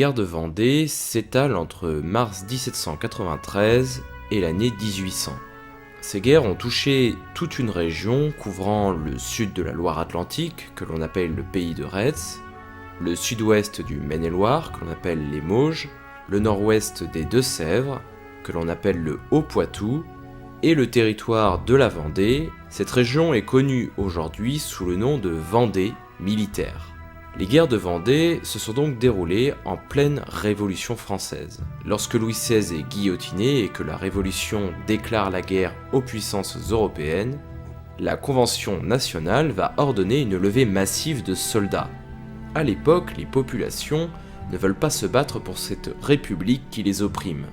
guerres de Vendée s'étalent entre mars 1793 et l'année 1800. Ces guerres ont touché toute une région couvrant le sud de la Loire-Atlantique, que l'on appelle le pays de Retz, le sud-ouest du Maine-et-Loire, que l'on appelle les Mauges, le nord-ouest des Deux-Sèvres, que l'on appelle le Haut-Poitou, et le territoire de la Vendée. Cette région est connue aujourd'hui sous le nom de Vendée militaire. Les guerres de Vendée se sont donc déroulées en pleine Révolution française. Lorsque Louis XVI est guillotiné et que la Révolution déclare la guerre aux puissances européennes, la Convention nationale va ordonner une levée massive de soldats. À l'époque, les populations ne veulent pas se battre pour cette république qui les opprime.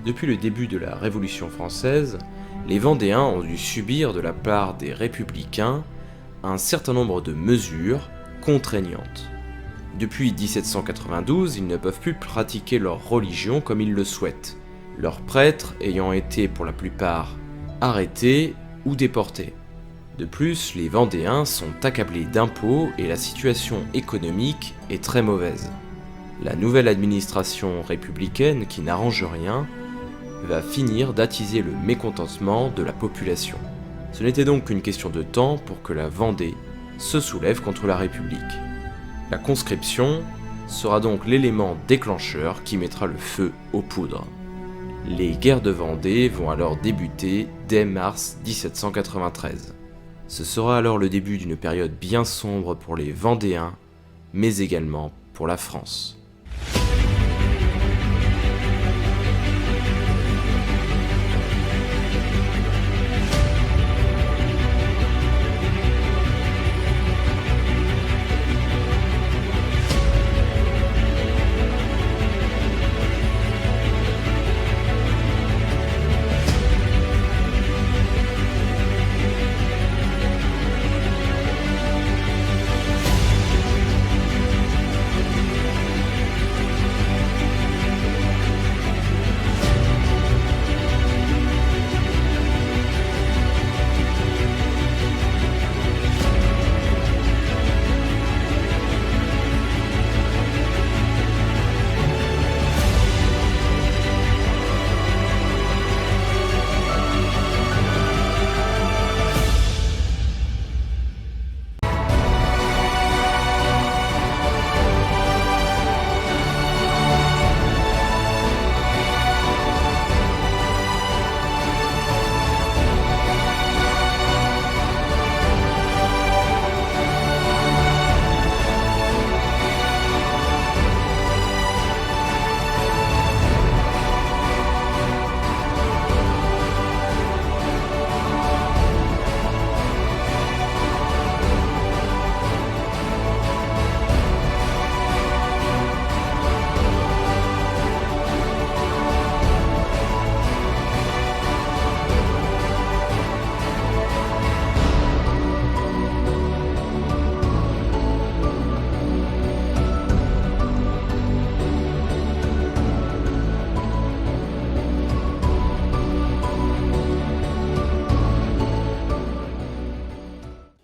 Depuis le début de la Révolution française, les Vendéens ont dû subir de la part des républicains un certain nombre de mesures contraignantes. Depuis 1792, ils ne peuvent plus pratiquer leur religion comme ils le souhaitent, leurs prêtres ayant été pour la plupart arrêtés ou déportés. De plus, les Vendéens sont accablés d'impôts et la situation économique est très mauvaise. La nouvelle administration républicaine, qui n'arrange rien, va finir d'attiser le mécontentement de la population. Ce n'était donc qu'une question de temps pour que la Vendée se soulève contre la République. La conscription sera donc l'élément déclencheur qui mettra le feu aux poudres. Les guerres de Vendée vont alors débuter dès mars 1793. Ce sera alors le début d'une période bien sombre pour les Vendéens, mais également pour la France.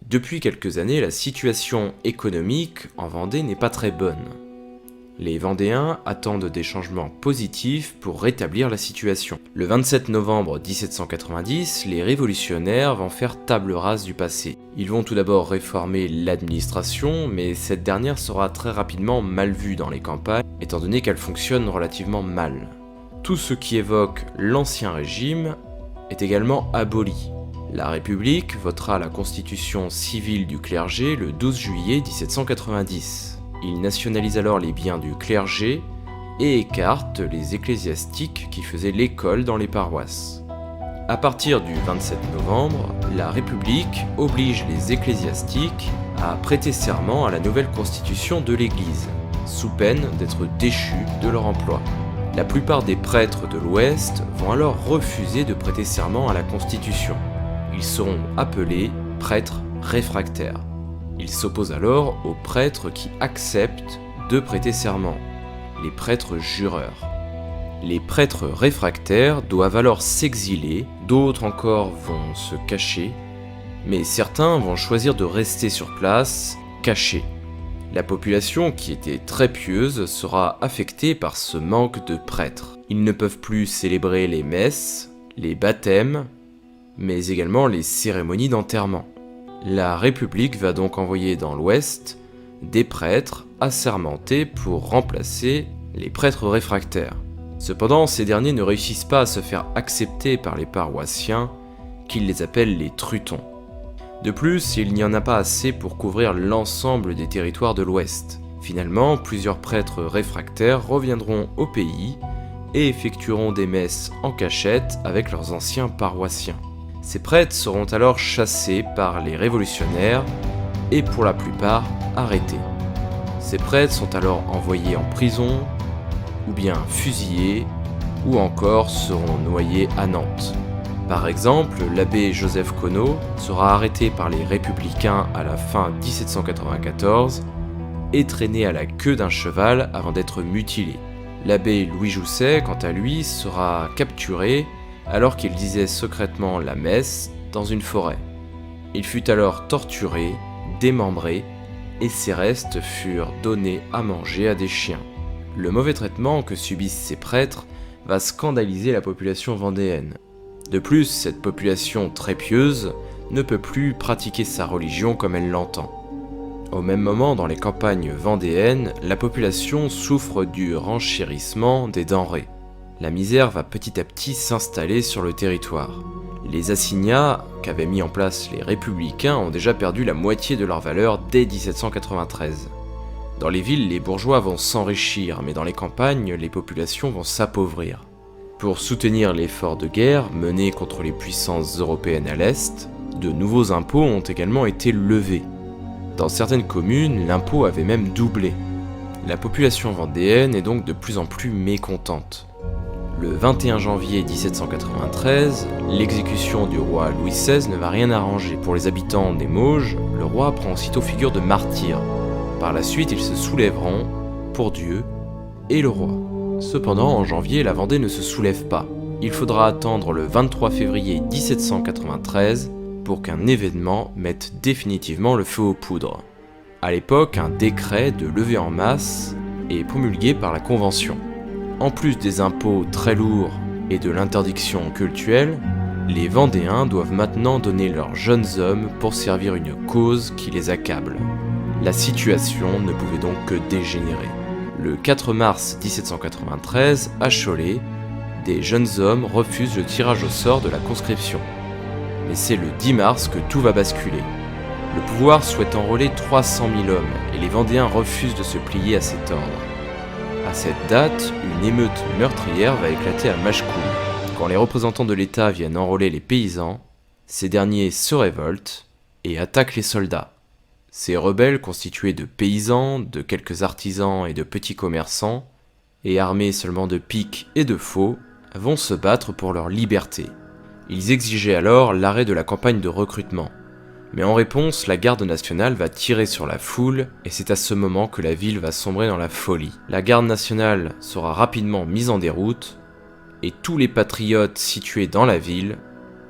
Depuis quelques années, la situation économique en Vendée n'est pas très bonne. Les Vendéens attendent des changements positifs pour rétablir la situation. Le 27 novembre 1790, les révolutionnaires vont faire table rase du passé. Ils vont tout d'abord réformer l'administration, mais cette dernière sera très rapidement mal vue dans les campagnes, étant donné qu'elle fonctionne relativement mal. Tout ce qui évoque l'ancien régime est également aboli. La République votera la constitution civile du clergé le 12 juillet 1790. Il nationalise alors les biens du clergé et écarte les ecclésiastiques qui faisaient l'école dans les paroisses. À partir du 27 novembre, la République oblige les ecclésiastiques à prêter serment à la nouvelle constitution de l'Église, sous peine d'être déchus de leur emploi. La plupart des prêtres de l'Ouest vont alors refuser de prêter serment à la Constitution. Ils seront appelés prêtres réfractaires. Ils s'opposent alors aux prêtres qui acceptent de prêter serment, les prêtres jureurs. Les prêtres réfractaires doivent alors s'exiler, d'autres encore vont se cacher, mais certains vont choisir de rester sur place, cachés. La population, qui était très pieuse, sera affectée par ce manque de prêtres. Ils ne peuvent plus célébrer les messes, les baptêmes, mais également les cérémonies d'enterrement. La République va donc envoyer dans l'Ouest des prêtres assermentés pour remplacer les prêtres réfractaires. Cependant, ces derniers ne réussissent pas à se faire accepter par les paroissiens, qu'ils les appellent les trutons. De plus, il n'y en a pas assez pour couvrir l'ensemble des territoires de l'Ouest. Finalement, plusieurs prêtres réfractaires reviendront au pays et effectueront des messes en cachette avec leurs anciens paroissiens. Ces prêtres seront alors chassés par les révolutionnaires et pour la plupart arrêtés. Ces prêtres sont alors envoyés en prison, ou bien fusillés, ou encore seront noyés à Nantes. Par exemple, l'abbé Joseph Conneau sera arrêté par les républicains à la fin 1794 et traîné à la queue d'un cheval avant d'être mutilé. L'abbé Louis Jousset, quant à lui, sera capturé alors qu'il disait secrètement la messe dans une forêt. Il fut alors torturé, démembré, et ses restes furent donnés à manger à des chiens. Le mauvais traitement que subissent ces prêtres va scandaliser la population vendéenne. De plus, cette population très pieuse ne peut plus pratiquer sa religion comme elle l'entend. Au même moment, dans les campagnes vendéennes, la population souffre du renchérissement des denrées. La misère va petit à petit s'installer sur le territoire. Les assignats qu'avaient mis en place les républicains ont déjà perdu la moitié de leur valeur dès 1793. Dans les villes, les bourgeois vont s'enrichir, mais dans les campagnes, les populations vont s'appauvrir. Pour soutenir l'effort de guerre mené contre les puissances européennes à l'Est, de nouveaux impôts ont également été levés. Dans certaines communes, l'impôt avait même doublé. La population vendéenne est donc de plus en plus mécontente. Le 21 janvier 1793, l'exécution du roi Louis XVI ne va rien arranger. Pour les habitants des Mauges, le roi prend aussitôt figure de martyr. Par la suite, ils se soulèveront pour Dieu et le roi. Cependant, en janvier, la Vendée ne se soulève pas. Il faudra attendre le 23 février 1793 pour qu'un événement mette définitivement le feu aux poudres. À l'époque, un décret de levée en masse est promulgué par la Convention. En plus des impôts très lourds et de l'interdiction cultuelle, les Vendéens doivent maintenant donner leurs jeunes hommes pour servir une cause qui les accable. La situation ne pouvait donc que dégénérer. Le 4 mars 1793, à Cholet, des jeunes hommes refusent le tirage au sort de la conscription. Mais c'est le 10 mars que tout va basculer. Le pouvoir souhaite enrôler 300 000 hommes et les Vendéens refusent de se plier à cet ordre. À cette date, une émeute meurtrière va éclater à Machecoul. Quand les représentants de l'État viennent enrôler les paysans, ces derniers se révoltent et attaquent les soldats. Ces rebelles, constitués de paysans, de quelques artisans et de petits commerçants, et armés seulement de piques et de faux, vont se battre pour leur liberté. Ils exigeaient alors l'arrêt de la campagne de recrutement. Mais en réponse, la garde nationale va tirer sur la foule, et c'est à ce moment que la ville va sombrer dans la folie. La garde nationale sera rapidement mise en déroute, et tous les patriotes situés dans la ville,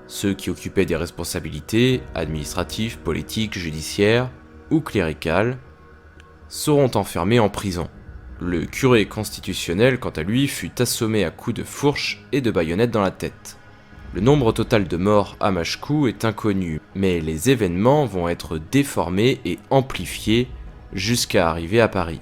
ceux qui occupaient des responsabilités administratives, politiques, judiciaires ou cléricales, seront enfermés en prison. Le curé constitutionnel, quant à lui, fut assommé à coups de fourche et de baïonnette dans la tête. Le nombre total de morts à Machecoul est inconnu, mais les événements vont être déformés et amplifiés jusqu'à arriver à Paris.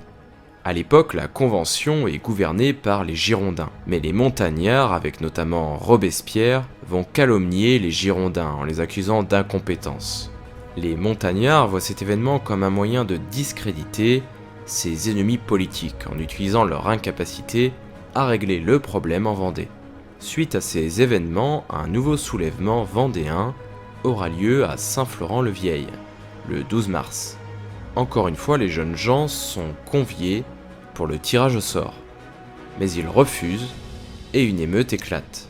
À l'époque, la Convention est gouvernée par les Girondins, mais les montagnards, avec notamment Robespierre, vont calomnier les Girondins en les accusant d'incompétence. Les montagnards voient cet événement comme un moyen de discréditer ses ennemis politiques en utilisant leur incapacité à régler le problème en Vendée. Suite à ces événements, un nouveau soulèvement vendéen aura lieu à Saint-Florent-le-Vieil, le 12 mars. Encore une fois, les jeunes gens sont conviés pour le tirage au sort. Mais ils refusent et une émeute éclate.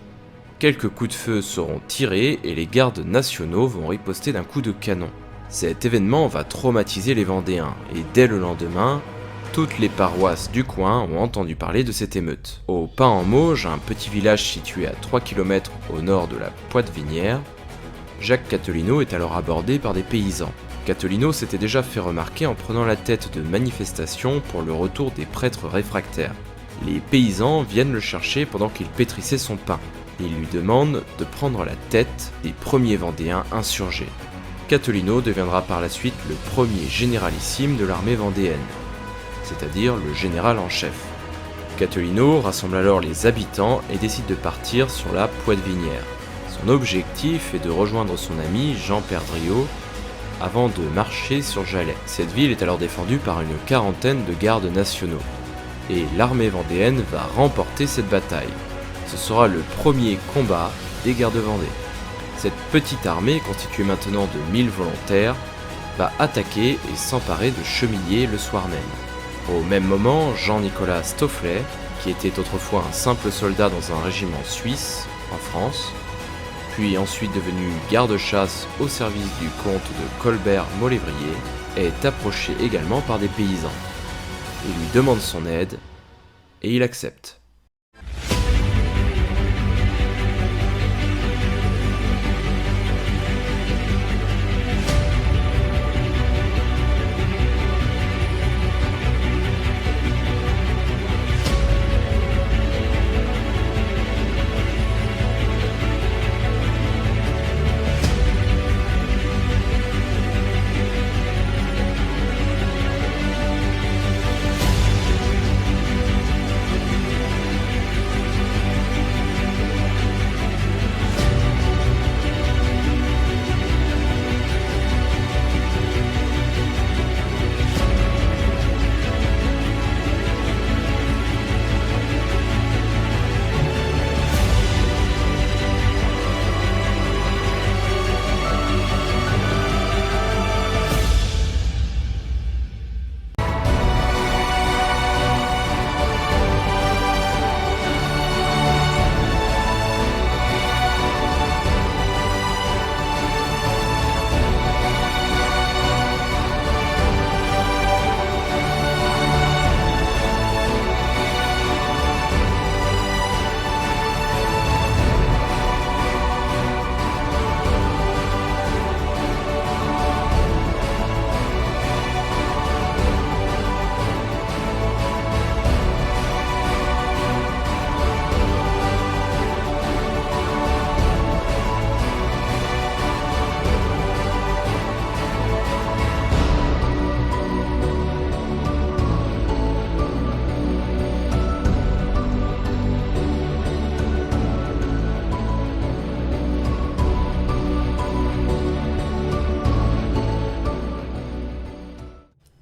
Quelques coups de feu seront tirés et les gardes nationaux vont riposter d'un coup de canon. Cet événement va traumatiser les Vendéens et dès le lendemain, toutes les paroisses du coin ont entendu parler de cette émeute. Au Pin-en-Mauges, un petit village situé à 3 km au nord de la Poitevinière, Jacques Catelino est alors abordé par des paysans. Catolino s'était déjà fait remarquer en prenant la tête de manifestations pour le retour des prêtres réfractaires. Les paysans viennent le chercher pendant qu'il pétrissait son pain, et ils lui demandent de prendre la tête des premiers Vendéens insurgés. Catolino deviendra par la suite le premier généralissime de l'armée vendéenne, c'est-à-dire le général en chef. Catolino rassemble alors les habitants et décide de partir sur la Poitevinière. Son objectif est de rejoindre son ami Jean Perdriau avant de marcher sur Jalais. Cette ville est alors défendue par une quarantaine de gardes nationaux, et l'armée vendéenne va remporter cette bataille. Ce sera le premier combat des guerres de Vendée. Cette petite armée, constituée maintenant de 1000 volontaires, va attaquer et s'emparer de Chemillé le soir même. Au même moment, Jean-Nicolas Stofflet, qui était autrefois un simple soldat dans un régiment suisse, en France, puis ensuite devenu garde-chasse au service du comte de Colbert-Molévrier, est approché également par des paysans. Il lui demande son aide, et il accepte.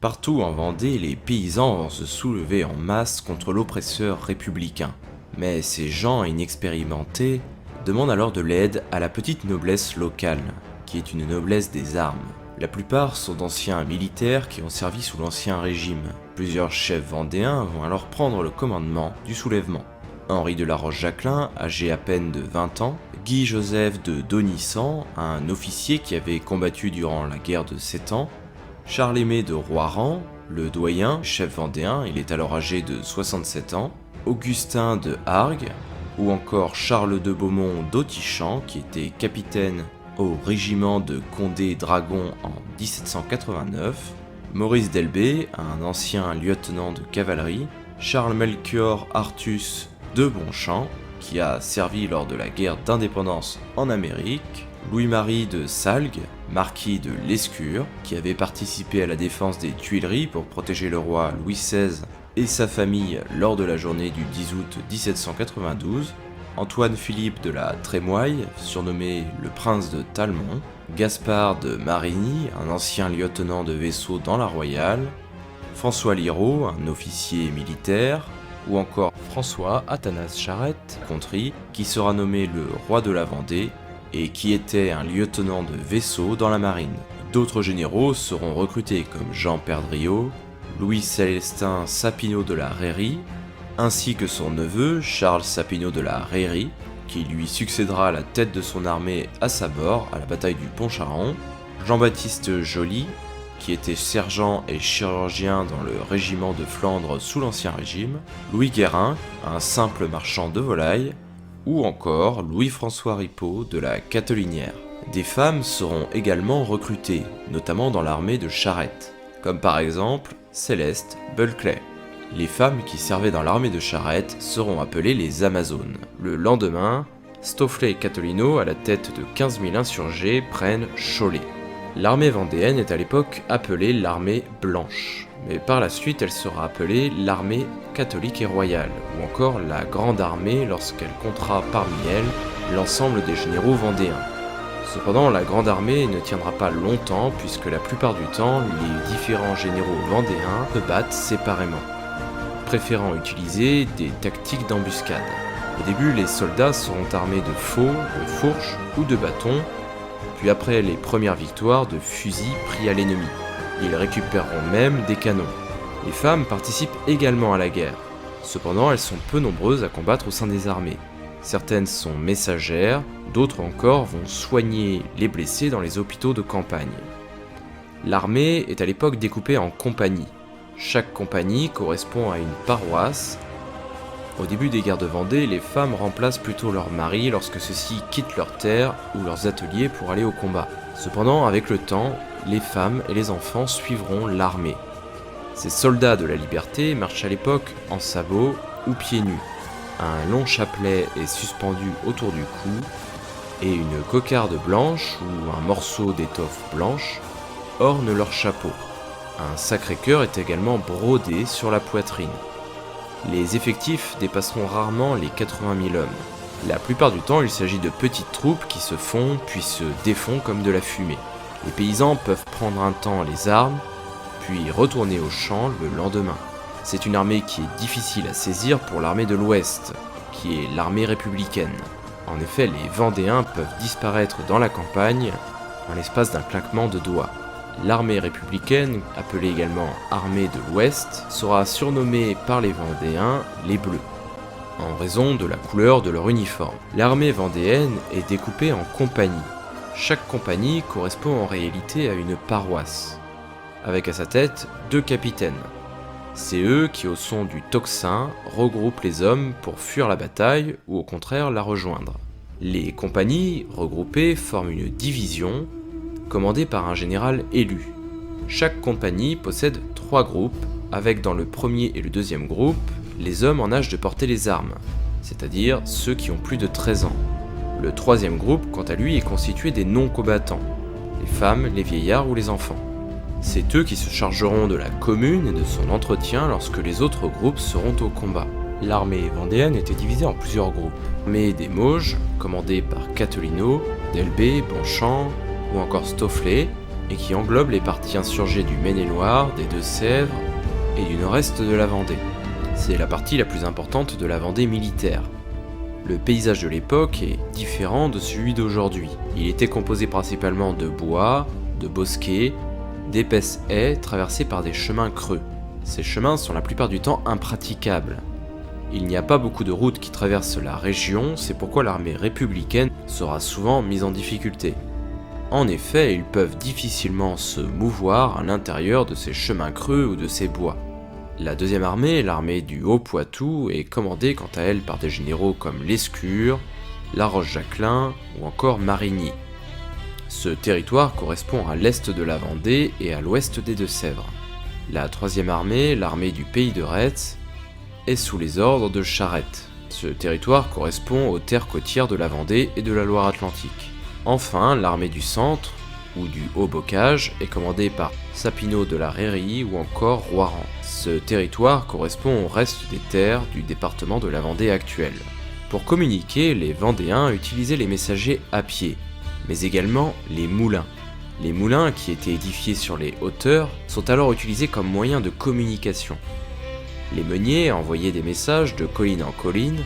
Partout en Vendée, les paysans vont se soulever en masse contre l'oppresseur républicain. Mais ces gens inexpérimentés demandent alors de l'aide à la petite noblesse locale, qui est une noblesse des armes. La plupart sont d'anciens militaires qui ont servi sous l'Ancien Régime. Plusieurs chefs vendéens vont alors prendre le commandement du soulèvement. Henri de la Roche-Jacquelin, âgé à peine de 20 ans, Guy-Joseph de Donissan, un officier qui avait combattu durant la guerre de 7 ans, Charles-Aimé de Roiran, le doyen, chef vendéen, il est alors âgé de 67 ans, Augustin de Hargues, ou encore Charles de Beaumont d'Autichamp, qui était capitaine au régiment de Condé-Dragon en 1789, Maurice d'Elbée, un ancien lieutenant de cavalerie, Charles-Melchior Artus de Bonchamp, qui a servi lors de la guerre d'indépendance en Amérique, Louis-Marie de Salgues, marquis de Lescure, qui avait participé à la défense des Tuileries pour protéger le roi Louis XVI et sa famille lors de la journée du 10 août 1792, Antoine-Philippe de la Trémoille, surnommé le prince de Talmont, Gaspard de Marigny, un ancien lieutenant de vaisseau dans la Royale, François Liraud, un officier militaire, ou encore François Athanase Charette, Contry, qui sera nommé le roi de la Vendée et qui était un lieutenant de vaisseau dans la marine. D'autres généraux seront recrutés comme Jean Perdriau, Louis-Célestin Sapineau de la Rairie, ainsi que son neveu Charles Sapineau de la Rairie, qui lui succédera à la tête de son armée à sa mort à la bataille du Pont-Charon, Jean-Baptiste Joly, qui était sergent et chirurgien dans le régiment de Flandre sous l'Ancien Régime, Louis Guérin, un simple marchand de volailles, ou encore Louis-François Ripaud de la Catolinière. Des femmes seront également recrutées, notamment dans l'armée de Charette, comme par exemple Céleste Bulkley. Les femmes qui servaient dans l'armée de Charette seront appelées les Amazones. Le lendemain, Stofflet et Catolino, à la tête de 15 000 insurgés, prennent Cholet. L'armée vendéenne est à l'époque appelée l'armée blanche, mais par la suite elle sera appelée l'armée catholique et royale, ou encore la Grande Armée lorsqu'elle comptera parmi elle l'ensemble des généraux vendéens. Cependant, la Grande Armée ne tiendra pas longtemps puisque la plupart du temps, les différents généraux vendéens se battent séparément, préférant utiliser des tactiques d'embuscade. Au début, les soldats seront armés de faux, de fourches ou de bâtons, puis après les premières victoires, de fusils pris à l'ennemi. Ils récupéreront même des canons. Les femmes participent également à la guerre. Cependant, elles sont peu nombreuses à combattre au sein des armées. Certaines sont messagères, d'autres encore vont soigner les blessés dans les hôpitaux de campagne. L'armée est à l'époque découpée en compagnies. Chaque compagnie correspond à une paroisse. Au début des guerres de Vendée, les femmes remplacent plutôt leurs maris lorsque ceux-ci quittent leurs terres ou leurs ateliers pour aller au combat. Cependant, avec le temps, les femmes et les enfants suivront l'armée. Ces soldats de la liberté marchent à l'époque en sabots ou pieds nus. Un long chapelet est suspendu autour du cou et une cocarde blanche ou un morceau d'étoffe blanche orne leur chapeau. Un Sacré-Cœur est également brodé sur la poitrine. Les effectifs dépasseront rarement les 80 000 hommes. La plupart du temps, il s'agit de petites troupes qui se font puis se défont comme de la fumée. Les paysans peuvent prendre un temps les armes, puis retourner au champ le lendemain. C'est une armée qui est difficile à saisir pour l'armée de l'Ouest, qui est l'armée républicaine. En effet, les Vendéens peuvent disparaître dans la campagne en l'espace d'un claquement de doigts. L'armée républicaine, appelée également armée de l'Ouest, sera surnommée par les Vendéens les Bleus, en raison de la couleur de leur uniforme. L'armée vendéenne est découpée en compagnies. Chaque compagnie correspond en réalité à une paroisse, avec à sa tête 2 capitaines. C'est eux qui, au son du tocsin, regroupent les hommes pour fuir la bataille ou au contraire la rejoindre. Les compagnies regroupées forment une division commandée par un général élu. Chaque compagnie possède 3 groupes, avec dans le premier et le deuxième groupe les hommes en âge de porter les armes, c'est-à-dire ceux qui ont plus de 13 ans. Le troisième groupe, quant à lui, est constitué des non-combattants, les femmes, les vieillards ou les enfants. C'est eux qui se chargeront de la commune et de son entretien lorsque les autres groupes seront au combat. L'armée vendéenne était divisée en plusieurs groupes. L'armée des Mauges, commandée par Catolino, Delbé, Bonchamp ou encore Stofflet, et qui englobe les parties insurgées du Maine-et-Loire, des Deux-Sèvres et du nord-est de la Vendée. C'est la partie la plus importante de la Vendée militaire. Le paysage de l'époque est différent de celui d'aujourd'hui. Il était composé principalement de bois, de bosquets, d'épaisses haies traversées par des chemins creux. Ces chemins sont la plupart du temps impraticables. Il n'y a pas beaucoup de routes qui traversent la région, c'est pourquoi l'armée républicaine sera souvent mise en difficulté. En effet, ils peuvent difficilement se mouvoir à l'intérieur de ces chemins creux ou de ces bois. La deuxième armée, l'armée du Haut-Poitou, est commandée quant à elle par des généraux comme Lescure, La Roche-Jacquelin ou encore Marigny. Ce territoire correspond à l'est de la Vendée et à l'ouest des Deux-Sèvres. La troisième armée, l'armée du Pays de Retz, est sous les ordres de Charette. Ce territoire correspond aux terres côtières de la Vendée et de la Loire-Atlantique. Enfin, l'armée du Centre, ou du Haut-Bocage, est commandée par Sapineau de la Rairie ou encore Roiran. Ce territoire correspond au reste des terres du département de la Vendée actuelle. Pour communiquer, les Vendéens utilisaient les messagers à pied, mais également les moulins. Les moulins, qui étaient édifiés sur les hauteurs, sont alors utilisés comme moyen de communication. Les meuniers envoyaient des messages de colline en colline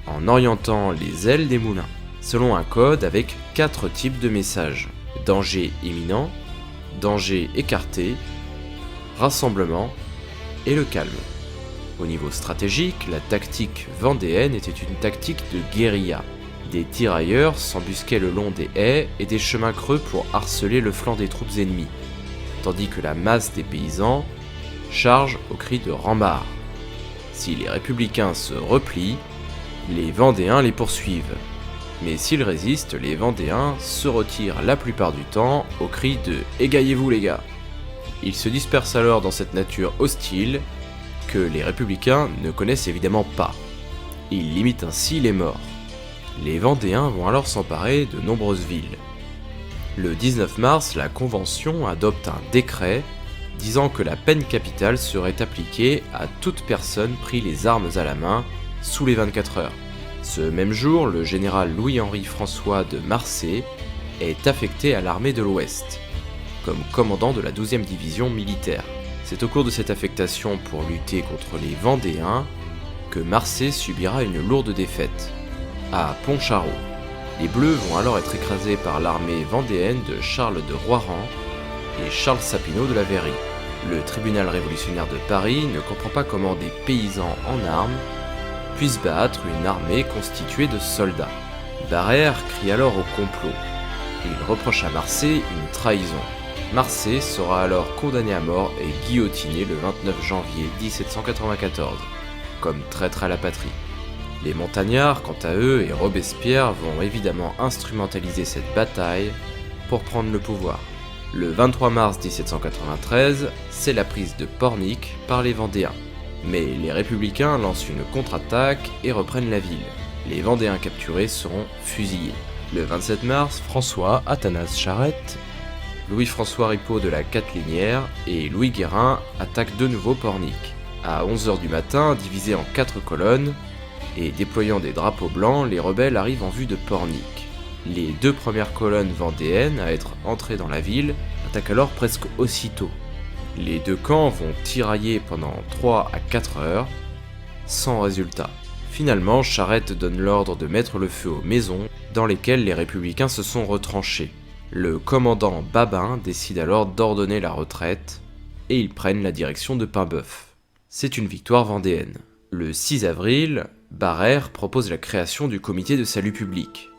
en orientant les ailes des moulins, selon un code avec 4 types de messages: danger imminent, danger écarté, rassemblement et le calme. Au niveau stratégique, la tactique vendéenne était une tactique de guérilla. Des tirailleurs s'embusquaient le long des haies et des chemins creux pour harceler le flanc des troupes ennemies, tandis que la masse des paysans charge au cri de rempart. Si les républicains se replient, les Vendéens les poursuivent. Mais s'ils résistent, les Vendéens se retirent la plupart du temps au cri de « Égaillez-vous les gars !». Ils se dispersent alors dans cette nature hostile que les républicains ne connaissent évidemment pas. Ils limitent ainsi les morts. Les Vendéens vont alors s'emparer de nombreuses villes. Le 19 mars, la Convention adopte un décret disant que la peine capitale serait appliquée à toute personne pris les armes à la main sous les 24 heures. Ce même jour, le général Louis-Henri François de Marsay est affecté à l'armée de l'Ouest, comme commandant de la 12e division militaire. C'est au cours de cette affectation pour lutter contre les Vendéens que Marsay subira une lourde défaite. À Pontcharrat, les Bleus vont alors être écrasés par l'armée vendéenne de Charles de Roiran et Charles Sapineau de la Verrie. Le tribunal révolutionnaire de Paris ne comprend pas comment des paysans en armes puissent battre une armée constituée de soldats. Barère crie alors au complot. Il reproche à Marsay une trahison. Marsay sera alors condamné à mort et guillotiné le 29 janvier 1794, comme traître à la patrie. Les montagnards, quant à eux, et Robespierre vont évidemment instrumentaliser cette bataille pour prendre le pouvoir. Le 23 mars 1793, c'est la prise de Pornic par les Vendéens. Mais les républicains lancent une contre-attaque et reprennent la ville. Les Vendéens capturés seront fusillés. Le 27 mars, François Athanase Charette, Louis-François Ripaud de la Catlinière et Louis Guérin attaquent de nouveau Pornic. À 11h du matin, divisés en 4 colonnes, et déployant des drapeaux blancs, les rebelles arrivent en vue de Pornic. Les 2 premières colonnes vendéennes à être entrées dans la ville attaquent alors presque aussitôt. Les 2 camps vont tirailler pendant 3 à 4 heures, sans résultat. Finalement, Charette donne l'ordre de mettre le feu aux maisons dans lesquelles les républicains se sont retranchés. Le commandant Babin décide alors d'ordonner la retraite, et ils prennent la direction de Paimboeuf. C'est une victoire vendéenne. Le 6 avril, Barère propose la création du comité de salut public.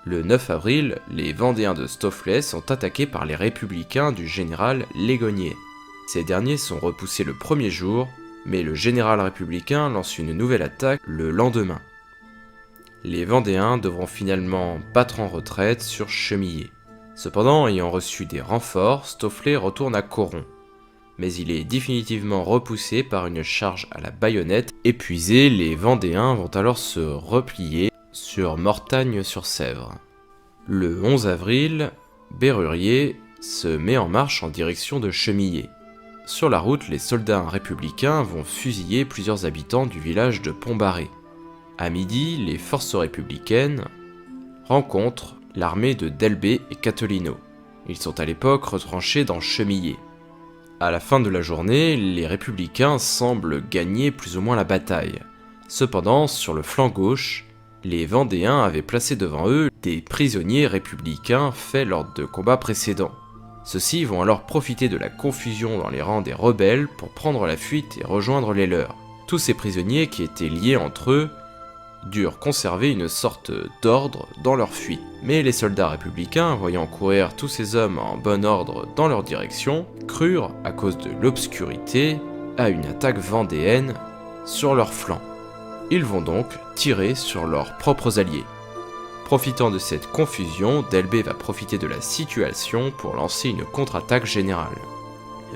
Le 9 avril, les Vendéens de Stofflet sont attaqués par les républicains du général Légonier. Ces derniers sont repoussés le premier jour, mais le général républicain lance une nouvelle attaque le lendemain. Les Vendéens devront finalement battre en retraite sur Chemillé. Cependant, ayant reçu des renforts, Stofflet retourne à Coron. Mais il est définitivement repoussé par une charge à la baïonnette. Épuisés, les Vendéens vont alors se replier sur Mortagne-sur-Sèvre. Le 11 avril, Bérurier se met en marche en direction de Chemillé. Sur la route, les soldats républicains vont fusiller plusieurs habitants du village de Pont-Barré. À midi, les forces républicaines rencontrent l'armée de Delbé et Catolino. Ils sont à l'époque retranchés dans Chemillé. À la fin de la journée, les républicains semblent gagner plus ou moins la bataille. Cependant, sur le flanc gauche, les Vendéens avaient placé devant eux des prisonniers républicains faits lors de combats précédents. Ceux-ci vont alors profiter de la confusion dans les rangs des rebelles pour prendre la fuite et rejoindre les leurs. Tous ces prisonniers qui étaient liés entre eux durent conserver une sorte d'ordre dans leur fuite. Mais les soldats républicains, voyant courir tous ces hommes en bon ordre dans leur direction, crurent, à cause de l'obscurité, à une attaque vendéenne sur leur flanc. Ils vont donc tirer sur leurs propres alliés. Profitant de cette confusion, Delbé va profiter de la situation pour lancer une contre-attaque générale.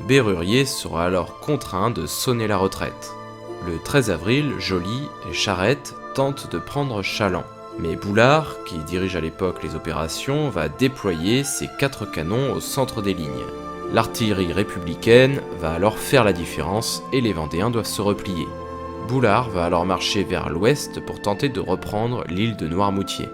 Bérurier sera alors contraint de sonner la retraite. Le 13 avril, Joly et Charette tentent de prendre Challans. Mais Boulard, qui dirige à l'époque les opérations, va déployer ses 4 canons au centre des lignes. L'artillerie républicaine va alors faire la différence et les Vendéens doivent se replier. Boulard va alors marcher vers l'ouest pour tenter de reprendre l'île de Noirmoutier.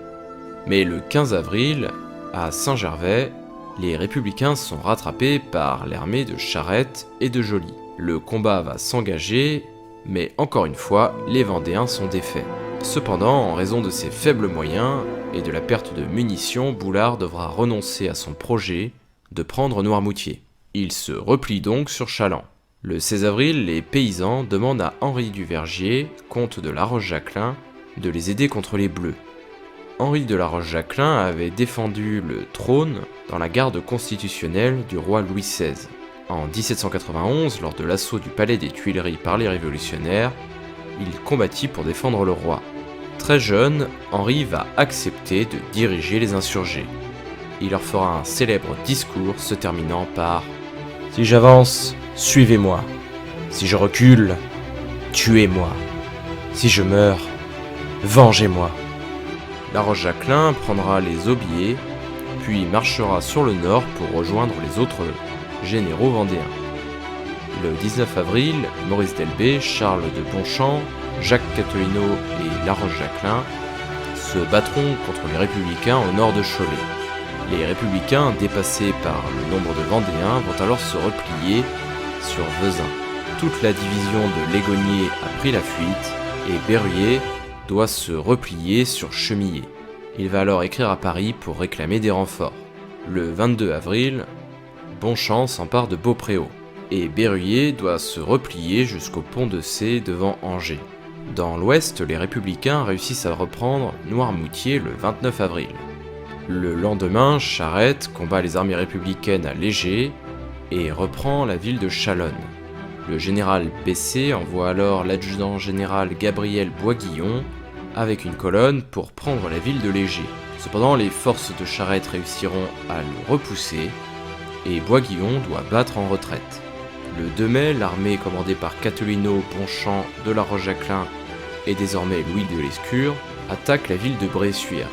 Mais le 15 avril, à Saint-Gervais, les républicains sont rattrapés par l'armée de Charette et de Joly. Le combat va s'engager, mais encore une fois, les Vendéens sont défaits. Cependant, en raison de ses faibles moyens et de la perte de munitions, Boulard devra renoncer à son projet de prendre Noirmoutier. Il se replie donc sur Challans. Le 16 avril, les paysans demandent à Henri du Vergier, comte de La Roche-Jacquelin, de les aider contre les Bleus. Henri de La Roche-Jacquelin avait défendu le trône dans la garde constitutionnelle du roi Louis XVI. En 1791, lors de l'assaut du palais des Tuileries par les révolutionnaires, il combattit pour défendre le roi. Très jeune, Henri va accepter de diriger les insurgés. Il leur fera un célèbre discours se terminant par « Si j'avance, suivez-moi. Si je recule, tuez-moi. Si je meurs, vengez-moi. » La Roche-Jacquelin prendra les Aubiers, puis marchera sur le nord pour rejoindre les autres généraux vendéens. Le 19 avril, Maurice d'Elbée, Charles de Bonchamp, Jacques Catherino et La Roche-Jacquelin se battront contre les Républicains au nord de Cholet. Les Républicains, dépassés par le nombre de Vendéens, vont alors se replier sur Vezin. Toute la division de Légonier a pris la fuite et Berruyer doit se replier sur Chemillé. Il va alors écrire à Paris pour réclamer des renforts. Le 22 avril, Bonchamp s'empare de Beaupréau et Berruyer doit se replier jusqu'au pont de Cé devant Angers. Dans l'ouest, les Républicains réussissent à reprendre Noirmoutier le 29 avril. Le lendemain, Charette combat les armées républicaines à Léger et reprend la ville de Chalonne. Le général Bessé envoie alors l'adjudant général Gabriel Boisguillon avec une colonne pour prendre la ville de Léger. Cependant, les forces de Charette réussiront à le repousser et Boisguillon doit battre en retraite. Le 2 mai, l'armée commandée par Catherino, Bonchamp, de La Roche-Jacquelin et désormais Louis de Lescure attaque la ville de Bressuire.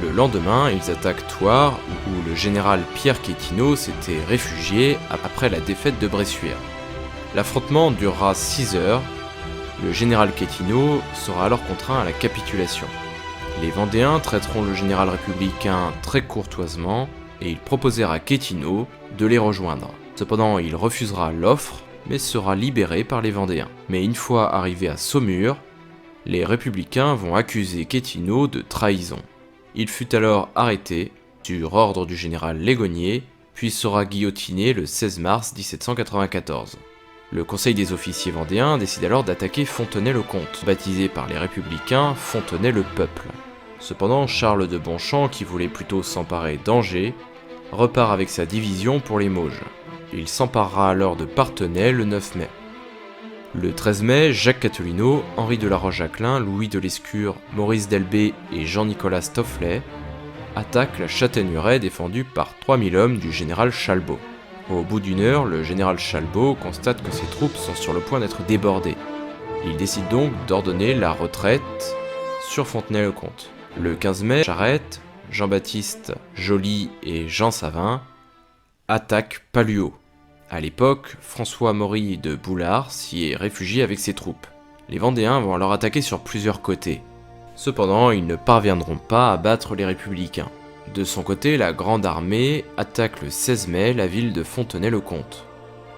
Le lendemain, ils attaquent Thouars, où le général Pierre Quétineau s'était réfugié après la défaite de Bressuire. L'affrontement durera 6 heures. Le général Quétineau sera alors contraint à la capitulation. Les Vendéens traiteront le général républicain très courtoisement et ils proposèrent à Quétineau de les rejoindre. Cependant, il refusera l'offre, mais sera libéré par les Vendéens. Mais une fois arrivé à Saumur, les Républicains vont accuser Quétineau de trahison. Il fut alors arrêté, sur ordre du général Légonier, puis sera guillotiné le 16 mars 1794. Le Conseil des officiers vendéens décide alors d'attaquer Fontenay-le-Comte, baptisé par les Républicains Fontenay-le-Peuple. Cependant, Charles de Bonchamp, qui voulait plutôt s'emparer d'Angers, repart avec sa division pour les Mauges. Il s'emparera alors de Parthenay le 9 mai. Le 13 mai, Jacques Catherino, Henri de La Roche-Jacquelin, Louis de Lescure, Maurice d'Elbée et Jean-Nicolas Stofflet attaquent la Châtaigneraie défendue par 3000 hommes du général Chalbaud. Au bout d'une heure, le général Chalbaud constate que ses troupes sont sur le point d'être débordées. Il décide donc d'ordonner la retraite sur Fontenay-le-Comte. Le 15 mai, Charette, Jean-Baptiste Joly et Jean Savin attaquent Palluau. À l'époque, François Maury de Boulard s'y est réfugié avec ses troupes. Les Vendéens vont alors attaquer sur plusieurs côtés. Cependant, ils ne parviendront pas à battre les Républicains. De son côté, la Grande Armée attaque le 16 mai la ville de Fontenay-le-Comte.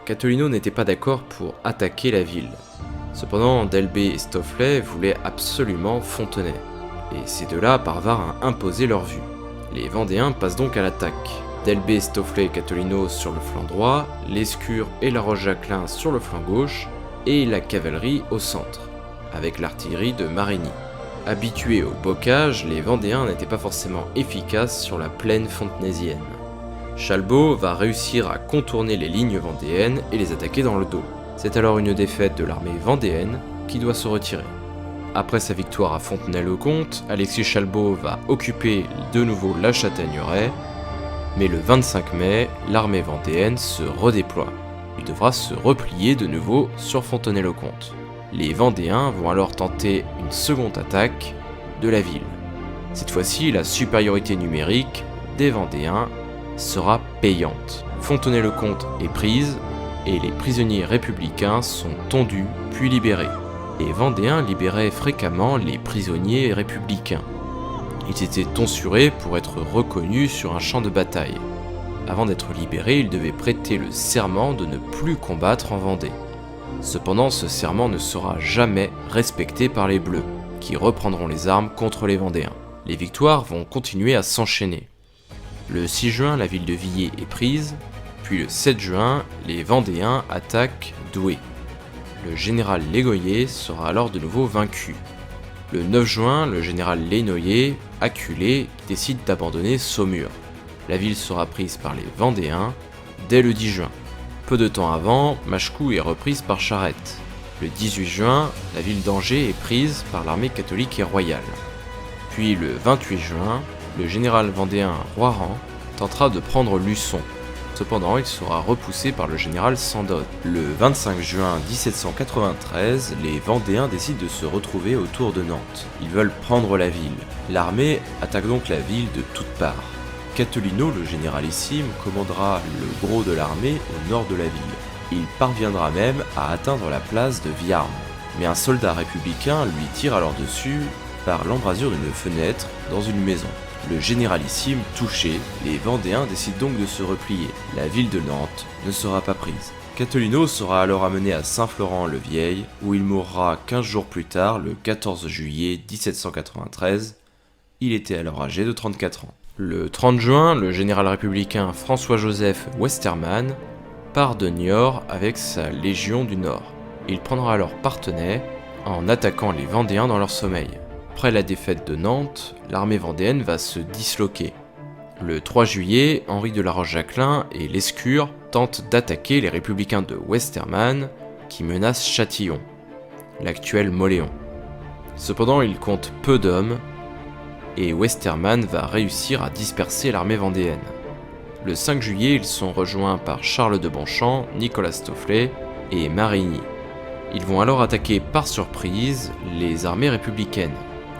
Catherino n'était pas d'accord pour attaquer la ville. Cependant, d'Elbée et Stofflet voulaient absolument Fontenay, et ces deux-là parvinrent à imposer leur vue. Les Vendéens passent donc à l'attaque. D'Elbée, Stofflet et Catherino sur le flanc droit, Lescure et La Roche-Jacquelin sur le flanc gauche, et la cavalerie au centre, avec l'artillerie de Marigny. Habitués au bocage, les Vendéens n'étaient pas forcément efficaces sur la plaine fontenaisienne. Chalbaud va réussir à contourner les lignes vendéennes et les attaquer dans le dos. C'est alors une défaite de l'armée vendéenne qui doit se retirer. Après sa victoire à Fontenay-le-Comte, Alexis Chalbaud va occuper de nouveau la Châtaigneraie, mais le 25 mai, l'armée vendéenne se redéploie. Il devra se replier de nouveau sur Fontenay-le-Comte. Les Vendéens vont alors tenter une seconde attaque de la ville. Cette fois-ci, la supériorité numérique des Vendéens sera payante. Fontenay-le-Comte est prise et les prisonniers républicains sont tondus puis libérés. Les Vendéens libéraient fréquemment les prisonniers républicains. Ils étaient tonsurés pour être reconnus sur un champ de bataille. Avant d'être libérés, ils devaient prêter le serment de ne plus combattre en Vendée. Cependant, ce serment ne sera jamais respecté par les Bleus, qui reprendront les armes contre les Vendéens. Les victoires vont continuer à s'enchaîner. Le 6 juin, la ville de Villers est prise, puis le 7 juin, les Vendéens attaquent Douai. Le général Légoyer sera alors de nouveau vaincu. Le 9 juin, le général Lénoyer, acculé, décide d'abandonner Saumur. La ville sera prise par les Vendéens dès le 10 juin. Peu de temps avant, Machecoul est reprise par Charette. Le 18 juin, la ville d'Angers est prise par l'armée catholique et royale. Puis le 28 juin, le général vendéen Roiran tentera de prendre Luçon. Cependant, il sera repoussé par le général Sandoz. Le 25 juin 1793, les Vendéens décident de se retrouver autour de Nantes. Ils veulent prendre la ville. L'armée attaque donc la ville de toutes parts. Catolino, le généralissime, commandera le gros de l'armée au nord de la ville. Il parviendra même à atteindre la place de Viarmes. Mais un soldat républicain lui tire alors dessus par l'embrasure d'une fenêtre dans une maison. Le généralissime touché, les Vendéens décident donc de se replier. La ville de Nantes ne sera pas prise. Catolino sera alors amené à Saint-Florent-le-Vieil, où il mourra 15 jours plus tard, le 14 juillet 1793. Il était alors âgé de 34 ans. Le 30 juin, le général républicain François-Joseph Westermann part de Niort avec sa Légion du Nord. Il prendra alors Parthenay en attaquant les Vendéens dans leur sommeil. Après la défaite de Nantes, l'armée vendéenne va se disloquer. Le 3 juillet, Henri de la Roche-Jacquelin et Lescure tentent d'attaquer les républicains de Westermann qui menacent Châtillon, l'actuel Mauléon. Cependant, ils comptent peu d'hommes et Westermann va réussir à disperser l'armée vendéenne. Le 5 juillet, ils sont rejoints par Charles de Bonchamp, Nicolas Staufflet et Marigny. Ils vont alors attaquer par surprise les armées républicaines.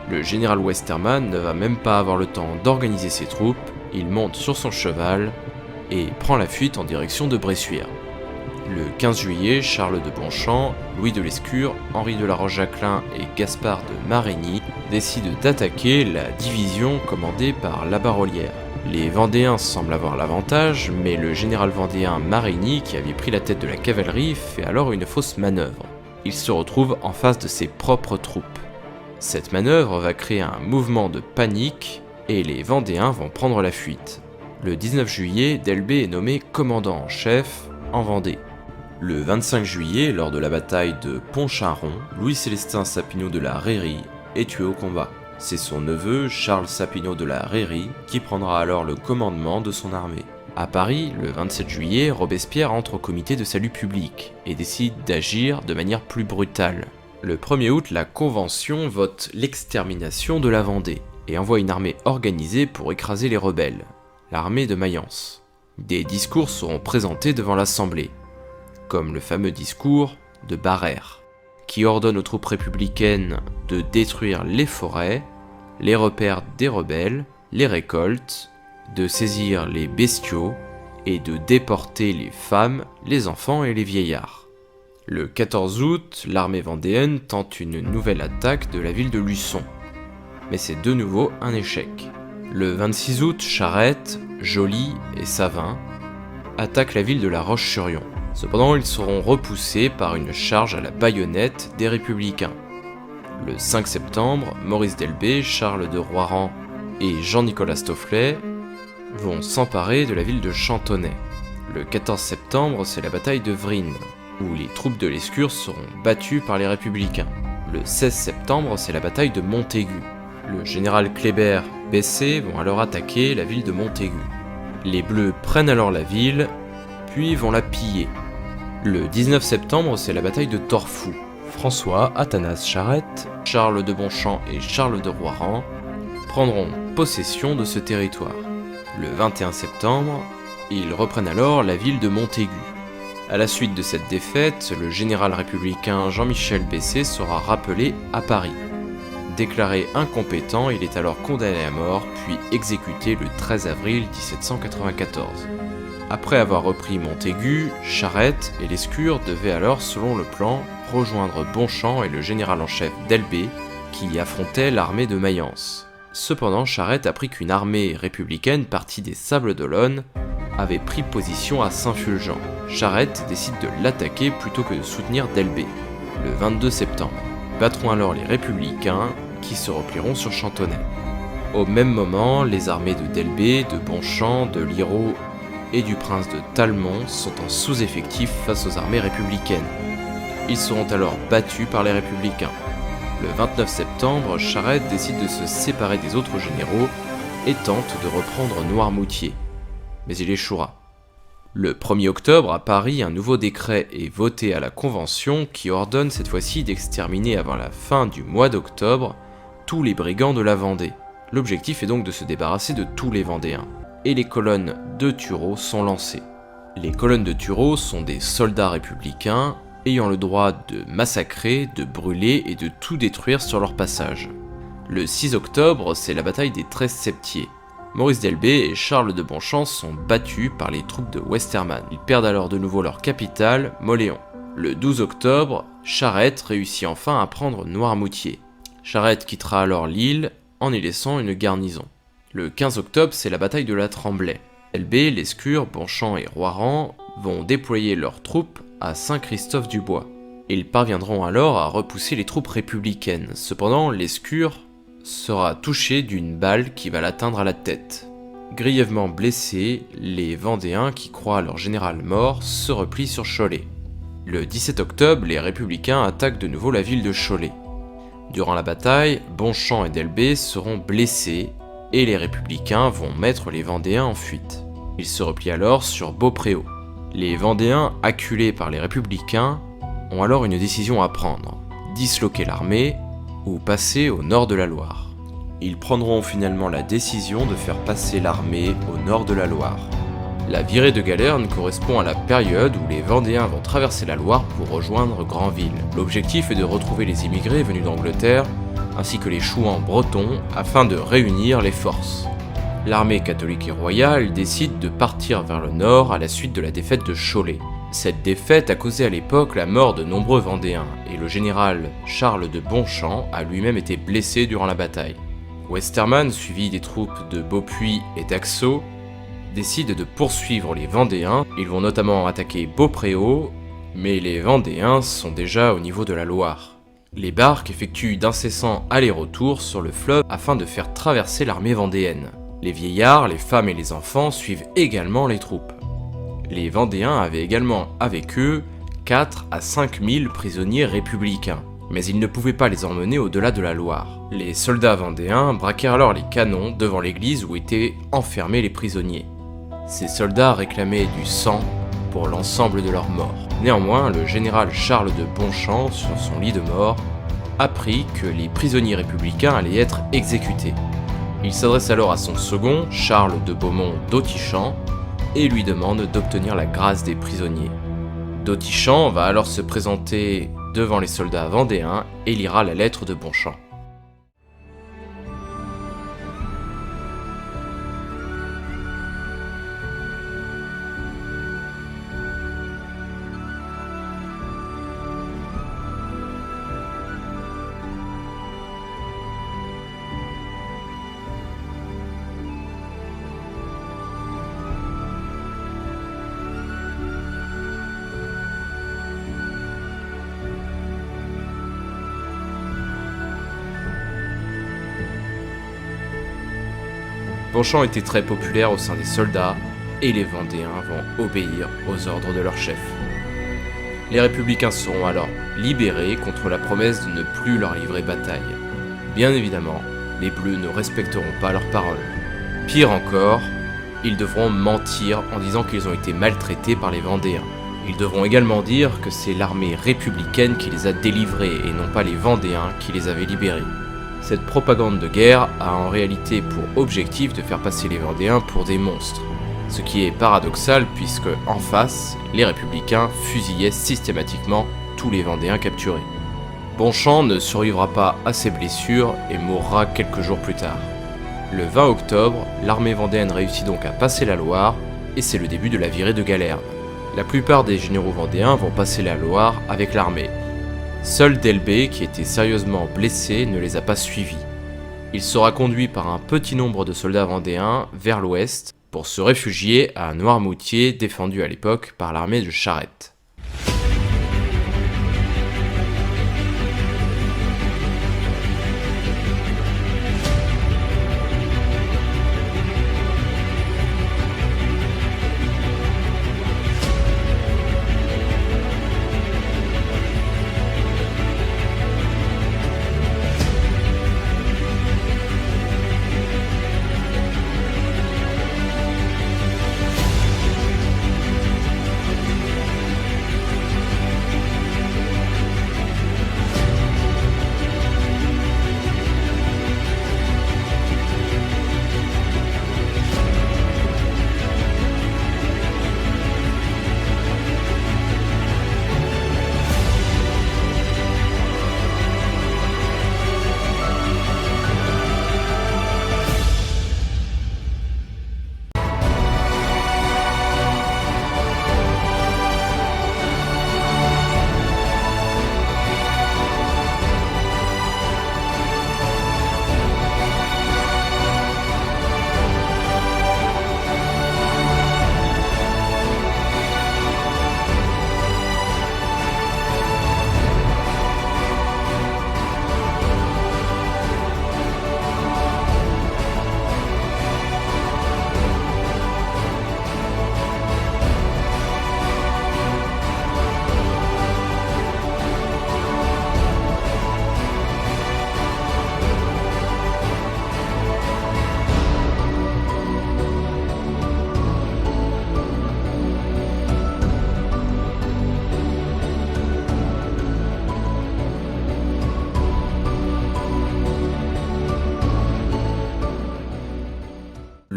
Le général Westermann ne va même pas avoir le temps d'organiser ses troupes, il monte sur son cheval et prend la fuite en direction de Bressuire. Le 15 juillet, Charles de Bonchamp, Louis de Lescure, Henri de la Roche-Jacquelin et Gaspard de Marigny décident d'attaquer la division commandée par Labarollière. Les Vendéens semblent avoir l'avantage, mais le général vendéen Marigny, qui avait pris la tête de la cavalerie, fait alors une fausse manœuvre. Il se retrouve en face de ses propres troupes. Cette manœuvre va créer un mouvement de panique et les Vendéens vont prendre la fuite. Le 19 juillet, d'Elbée est nommé commandant en chef en Vendée. Le 25 juillet, lors de la bataille de Pontcharron, Louis-Célestin Sapineau de la Reyrie est tué au combat. C'est son neveu, Charles Sapineau de la Reyrie, qui prendra alors le commandement de son armée. À Paris, le 27 juillet, Robespierre entre au comité de salut public et décide d'agir de manière plus brutale. Le 1er août, la Convention vote l'extermination de la Vendée et envoie une armée organisée pour écraser les rebelles, l'armée de Mayence. Des discours seront présentés devant l'Assemblée, comme le fameux discours de Barère, qui ordonne aux troupes républicaines de détruire les forêts, les repères des rebelles, les récoltes, de saisir les bestiaux et de déporter les femmes, les enfants et les vieillards. Le 14 août, l'armée vendéenne tente une nouvelle attaque de la ville de Luçon, mais c'est de nouveau un échec. Le 26 août, Charette, Joly et Savin attaquent la ville de La Roche-sur-Yon. Cependant, ils seront repoussés par une charge à la baïonnette des Républicains. Le 5 septembre, Maurice d'Elbée, Charles de Roiran et Jean-Nicolas Staufflet vont s'emparer de la ville de Chantonnay. Le 14 septembre, c'est la bataille de Vrines, où les troupes de Lescure seront battues par les Républicains. Le 16 septembre, c'est la bataille de Montaigu. Le général Kléber, Bessé vont alors attaquer la ville de Montaigu. Les Bleus prennent alors la ville, puis vont la piller. Le 19 septembre, c'est la bataille de Torfou. François, Athanas Charette, Charles de Bonchamp et Charles de Roiran prendront possession de ce territoire. Le 21 septembre, ils reprennent alors la ville de Montaigu. À la suite de cette défaite, le général républicain Jean-Michel Bessé sera rappelé à Paris. Déclaré incompétent, il est alors condamné à mort, puis exécuté le 13 avril 1794. Après avoir repris Montaigu, Charette et Lescure devaient alors, selon le plan, rejoindre Bonchamp et le général en chef d'Elbée, qui affrontaient l'armée de Mayence. Cependant, Charette apprit qu'une armée républicaine partie des Sables d'Olonne avait pris position à Saint-Fulgent. Charette décide de l'attaquer plutôt que de soutenir d'Elbée. Le 22 septembre, battront alors les Républicains qui se replieront sur Chantonnay. Au même moment, les armées de d'Elbée, de Bonchamp, de Liraud et du prince de Talmont sont en sous-effectif face aux armées républicaines. Ils seront alors battus par les Républicains. Le 29 septembre, Charette décide de se séparer des autres généraux et tente de reprendre Noirmoutier. Mais il échouera. Le 1er octobre, à Paris, un nouveau décret est voté à la Convention qui ordonne cette fois-ci d'exterminer avant la fin du mois d'octobre tous les brigands de la Vendée. L'objectif est donc de se débarrasser de tous les Vendéens. Et les colonnes de Turreau sont lancées. Les colonnes de Turreau sont des soldats républicains ayant le droit de massacrer, de brûler et de tout détruire sur leur passage. Le 6 octobre, c'est la bataille des 13 Septiers. Maurice d'Elbée et Charles de Bonchamp sont battus par les troupes de Westermann. Ils perdent alors de nouveau leur capitale, Mauléon. Le 12 octobre, Charette réussit enfin à prendre Noirmoutier. Charette quittera alors l'île en y laissant une garnison. Le 15 octobre, c'est la bataille de la Tremblay. Elbée, Lescure, Bonchamp et Roiran vont déployer leurs troupes à Saint-Christophe-du-Bois. Ils parviendront alors à repousser les troupes républicaines. Cependant, Lescure sera touché d'une balle qui va l'atteindre à la tête. Grièvement blessés, les Vendéens qui croient leur général mort se replient sur Cholet. Le 17 octobre, les républicains attaquent de nouveau la ville de Cholet. Durant la bataille, Bonchamp et d'Elbée seront blessés et les républicains vont mettre les Vendéens en fuite. Ils se replient alors sur Beaupréau. Les Vendéens, acculés par les républicains, ont alors une décision à prendre, disloquer l'armée ou passer au nord de la Loire. Ils prendront finalement la décision de faire passer l'armée au nord de la Loire. La virée de Galerne correspond à la période où les Vendéens vont traverser la Loire pour rejoindre Granville. L'objectif est de retrouver les immigrés venus d'Angleterre, ainsi que les chouans bretons, afin de réunir les forces. L'armée catholique et royale décide de partir vers le nord à la suite de la défaite de Cholet. Cette défaite a causé à l'époque la mort de nombreux Vendéens, et le général Charles de Bonchamp a lui-même été blessé durant la bataille. Westermann, suivi des troupes de Beaupuy et d'Axo, décide de poursuivre les Vendéens. Ils vont notamment attaquer Beaupréau, mais les Vendéens sont déjà au niveau de la Loire. Les barques effectuent d'incessants allers-retours sur le fleuve afin de faire traverser l'armée vendéenne. Les vieillards, les femmes et les enfants suivent également les troupes. Les Vendéens avaient également avec eux 4 à 5 000 prisonniers républicains, mais ils ne pouvaient pas les emmener au-delà de la Loire. Les soldats vendéens braquèrent alors les canons devant l'église où étaient enfermés les prisonniers. Ces soldats réclamaient du sang pour l'ensemble de leurs morts. Néanmoins, le général Charles de Bonchamp, sur son lit de mort, apprit que les prisonniers républicains allaient être exécutés. Il s'adresse alors à son second, Charles de Beaumont d'Autichamp, et lui demande d'obtenir la grâce des prisonniers. D'Autichamp va alors se présenter devant les soldats vendéens et lira la lettre de Bonchamp. Bonchamp était très populaire au sein des soldats, et les Vendéens vont obéir aux ordres de leur chef. Les républicains seront alors libérés contre la promesse de ne plus leur livrer bataille. Bien évidemment, les Bleus ne respecteront pas leurs paroles. Pire encore, ils devront mentir en disant qu'ils ont été maltraités par les Vendéens. Ils devront également dire que c'est l'armée républicaine qui les a délivrés et non pas les Vendéens qui les avaient libérés. Cette propagande de guerre a en réalité pour objectif de faire passer les Vendéens pour des monstres. Ce qui est paradoxal puisque, en face, les républicains fusillaient systématiquement tous les Vendéens capturés. Bonchamp ne survivra pas à ses blessures et mourra quelques jours plus tard. Le 20 octobre, l'armée vendéenne réussit donc à passer la Loire et c'est le début de la virée de Galerne. La plupart des généraux vendéens vont passer la Loire avec l'armée. Seul d'Elbée, qui était sérieusement blessé, ne les a pas suivis. Il sera conduit par un petit nombre de soldats vendéens vers l'ouest pour se réfugier à Noirmoutier, défendu à l'époque par l'armée de Charette.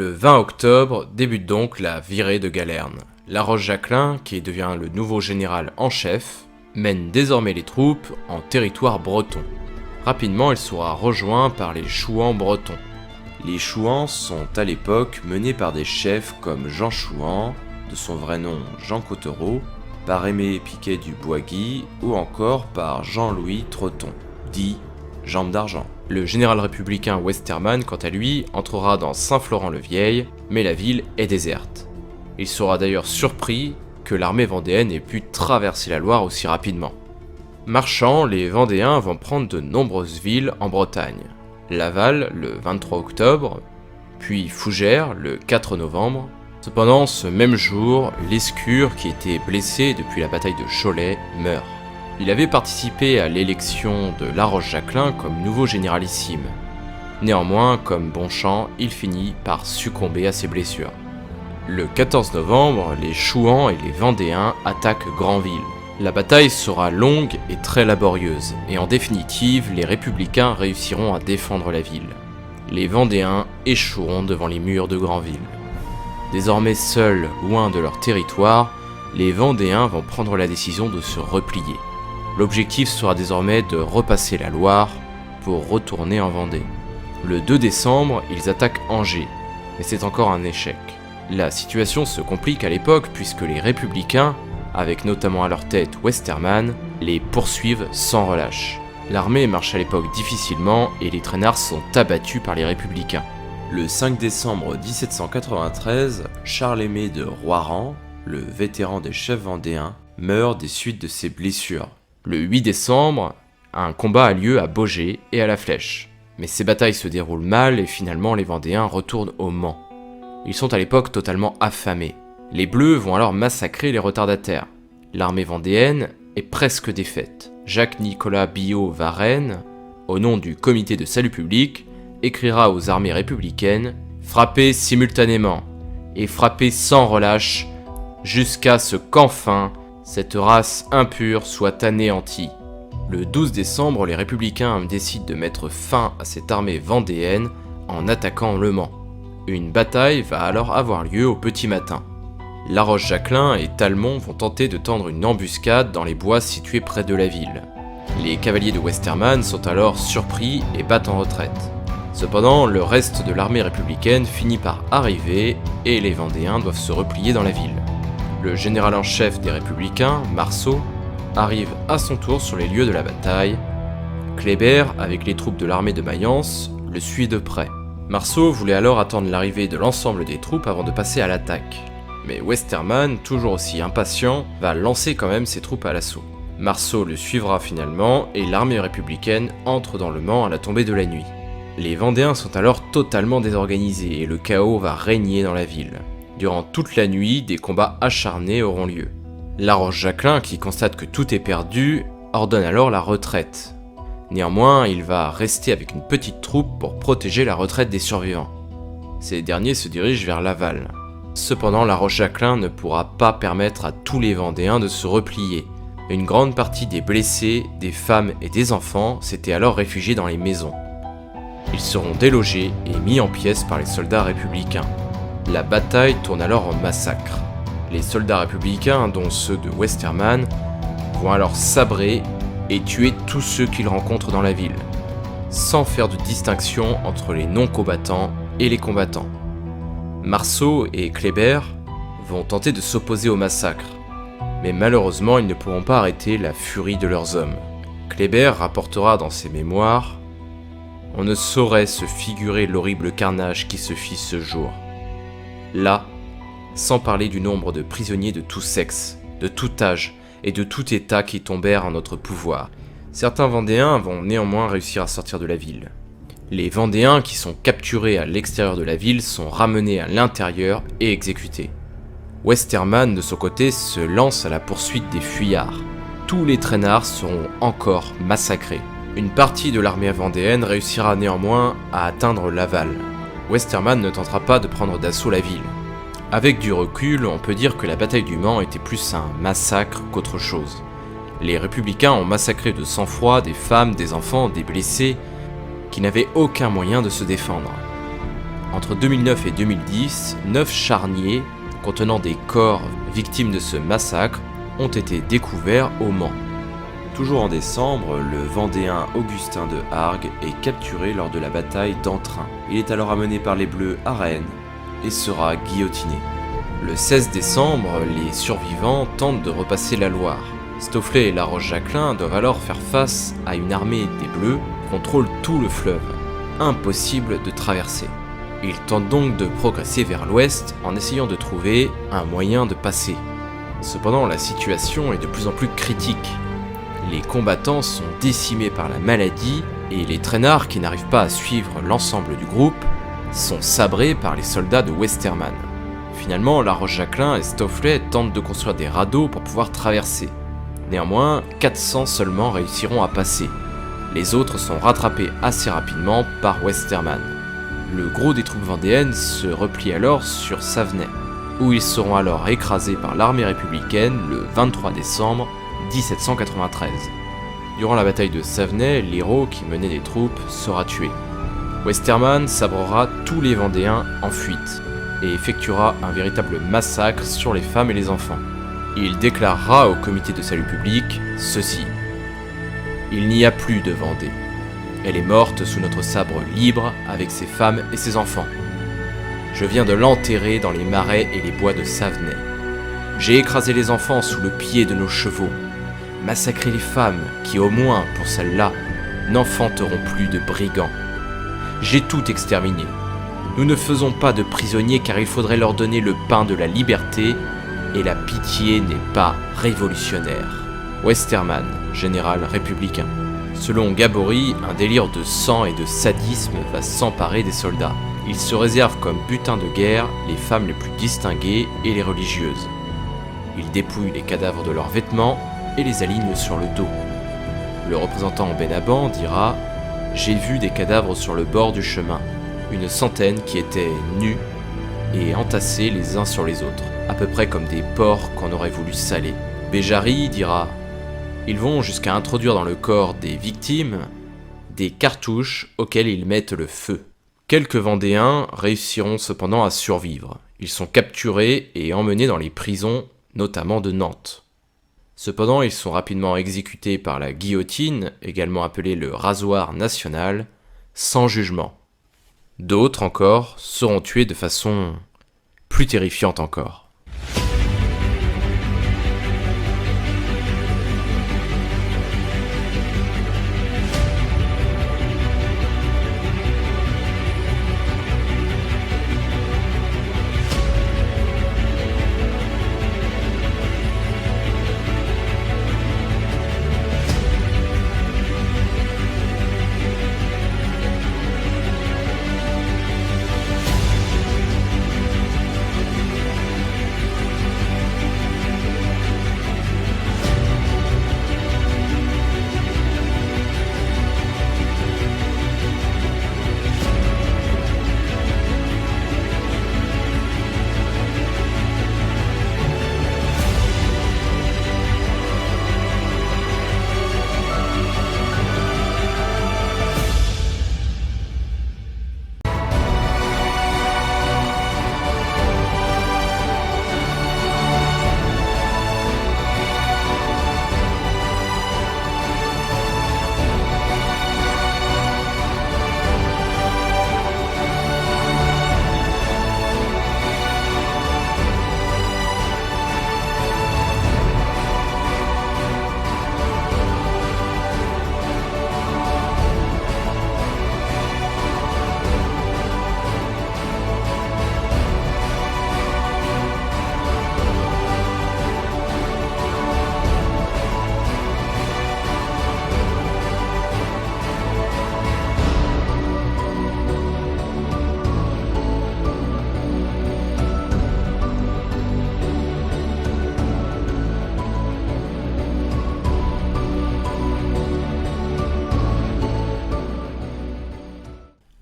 Le 20 octobre débute donc la virée de Galerne. Laroche-Jacquelin, qui devient le nouveau général en chef, mène désormais les troupes en territoire breton. Rapidement, il sera rejoint par les Chouans bretons. Les Chouans sont à l'époque menés par des chefs comme Jean Chouan, de son vrai nom Jean Cottereau, par Aimé Piquet du Boisguy ou encore par Jean-Louis Trotton, dit Jambe d'Argent. Le général républicain Westermann, quant à lui, entrera dans Saint-Florent-le-Vieil, mais la ville est déserte. Il sera d'ailleurs surpris que l'armée vendéenne ait pu traverser la Loire aussi rapidement. Marchant, les Vendéens vont prendre de nombreuses villes en Bretagne. Laval le 23 octobre, puis Fougères le 4 novembre. Cependant, ce même jour, Lescure, qui était blessé depuis la bataille de Cholet, meurt. Il avait participé à l'élection de Laroche-Jacquelin comme nouveau généralissime. Néanmoins, comme Bonchamp, il finit par succomber à ses blessures. Le 14 novembre, les Chouans et les Vendéens attaquent Granville. La bataille sera longue et très laborieuse, et en définitive, les républicains réussiront à défendre la ville. Les Vendéens échoueront devant les murs de Granville. Désormais seuls, loin de leur territoire, les Vendéens vont prendre la décision de se replier. L'objectif sera désormais de repasser la Loire pour retourner en Vendée. Le 2 décembre, ils attaquent Angers, mais c'est encore un échec. La situation se complique à l'époque puisque les républicains, avec notamment à leur tête Westermann, les poursuivent sans relâche. L'armée marche à l'époque difficilement et les traînards sont abattus par les républicains. Le 5 décembre 1793, Charles-Aimé de Roiran, le vétéran des chefs vendéens, meurt des suites de ses blessures. Le 8 décembre, un combat a lieu à Baugé et à la Flèche. Mais ces batailles se déroulent mal et finalement les Vendéens retournent au Mans. Ils sont à l'époque totalement affamés. Les Bleus vont alors massacrer les retardataires. L'armée vendéenne est presque défaite. Jacques-Nicolas Billaud-Varenne, au nom du Comité de salut public, écrira aux armées républicaines « Frappez simultanément et frappez sans relâche jusqu'à ce qu'enfin cette race impure soit anéantie. » Le 12 décembre, les républicains décident de mettre fin à cette armée vendéenne en attaquant Le Mans. Une bataille va alors avoir lieu au petit matin. Laroche-Jacquelin et Talmont vont tenter de tendre une embuscade dans les bois situés près de la ville. Les cavaliers de Westermann sont alors surpris et battent en retraite. Cependant, le reste de l'armée républicaine finit par arriver et les Vendéens doivent se replier dans la ville. Le général en chef des républicains, Marceau, arrive à son tour sur les lieux de la bataille. Kléber, avec les troupes de l'armée de Mayence, le suit de près. Marceau voulait alors attendre l'arrivée de l'ensemble des troupes avant de passer à l'attaque. Mais Westermann, toujours aussi impatient, va lancer quand même ses troupes à l'assaut. Marceau le suivra finalement et l'armée républicaine entre dans le Mans à la tombée de la nuit. Les Vendéens sont alors totalement désorganisés et le chaos va régner dans la ville. Durant toute la nuit, des combats acharnés auront lieu. Laroche-Jacquelin, qui constate que tout est perdu, ordonne alors la retraite. Néanmoins, il va rester avec une petite troupe pour protéger la retraite des survivants. Ces derniers se dirigent vers Laval. Cependant, Laroche-Jacquelin ne pourra pas permettre à tous les Vendéens de se replier. Une grande partie des blessés, des femmes et des enfants s'étaient alors réfugiés dans les maisons. Ils seront délogés et mis en pièces par les soldats républicains. La bataille tourne alors en massacre. Les soldats républicains, dont ceux de Westermann, vont alors sabrer et tuer tous ceux qu'ils rencontrent dans la ville, sans faire de distinction entre les non-combattants et les combattants. Marceau et Kléber vont tenter de s'opposer au massacre, mais malheureusement ils ne pourront pas arrêter la furie de leurs hommes. Kléber rapportera dans ses mémoires « On ne saurait se figurer l'horrible carnage qui se fit ce jour. Là, sans parler du nombre de prisonniers de tout sexe, de tout âge et de tout état qui tombèrent en notre pouvoir. Certains Vendéens vont néanmoins réussir à sortir de la ville. Les Vendéens qui sont capturés à l'extérieur de la ville sont ramenés à l'intérieur et exécutés. Westermann, de son côté, se lance à la poursuite des fuyards. Tous les traînards seront encore massacrés. Une partie de l'armée vendéenne réussira néanmoins à atteindre Laval. Westermann ne tentera pas de prendre d'assaut la ville. Avec du recul, on peut dire que la bataille du Mans était plus un massacre qu'autre chose. Les républicains ont massacré de sang-froid des femmes, des enfants, des blessés, qui n'avaient aucun moyen de se défendre. Entre 2009 et 2010, 9 charniers contenant des corps victimes de ce massacre ont été découverts au Mans. Toujours en décembre, le Vendéen Augustin de Hargue est capturé lors de la bataille d'Entrain. Il est alors amené par les Bleus à Rennes et sera guillotiné. Le 16 décembre, les survivants tentent de repasser la Loire. Stofflet et La Roche-Jacquelin doivent alors faire face à une armée des Bleus qui contrôle tout le fleuve. Impossible de traverser. Ils tentent donc de progresser vers l'ouest en essayant de trouver un moyen de passer. Cependant, la situation est de plus en plus critique. Les combattants sont décimés par la maladie et les traînards qui n'arrivent pas à suivre l'ensemble du groupe sont sabrés par les soldats de Westermann. Finalement, La Roche-Jacquelin et Stofflet tentent de construire des radeaux pour pouvoir traverser. Néanmoins, 400 seulement réussiront à passer. Les autres sont rattrapés assez rapidement par Westermann. Le gros des troupes vendéennes se replie alors sur Savenay, où ils seront alors écrasés par l'armée républicaine le 23 décembre 1793. Durant la bataille de Savenay, l'héros qui menait les troupes sera tué. Westermann sabrera tous les Vendéens en fuite et effectuera un véritable massacre sur les femmes et les enfants. Il déclarera au comité de salut public ceci: « Il n'y a plus de Vendée. Elle est morte sous notre sabre libre avec ses femmes et ses enfants. Je viens de l'enterrer dans les marais et les bois de Savenay. J'ai écrasé les enfants sous le pied de nos chevaux, massacré les femmes qui, au moins pour celles-là, n'enfanteront plus de brigands. J'ai tout exterminé. Nous ne faisons pas de prisonniers car il faudrait leur donner le pain de la liberté et la pitié n'est pas révolutionnaire. » Westermann, général républicain. Selon Gabory, un délire de sang et de sadisme va s'emparer des soldats. Il se réserve comme butin de guerre les femmes les plus distinguées et les religieuses. Il dépouille les cadavres de leurs vêtements et les aligne sur le dos. Le représentant Benaban dira « J'ai vu des cadavres sur le bord du chemin, une centaine qui étaient nus et entassés les uns sur les autres, à peu près comme des porcs qu'on aurait voulu saler. » Béjari dira « Ils vont jusqu'à introduire dans le corps des victimes des cartouches auxquelles ils mettent le feu. » Quelques Vendéens réussiront cependant à survivre. Ils sont capturés et emmenés dans les prisons, notamment de Nantes. Cependant, ils sont rapidement exécutés par la guillotine, également appelée le rasoir national, sans jugement. D'autres encore seront tués de façon plus terrifiante encore.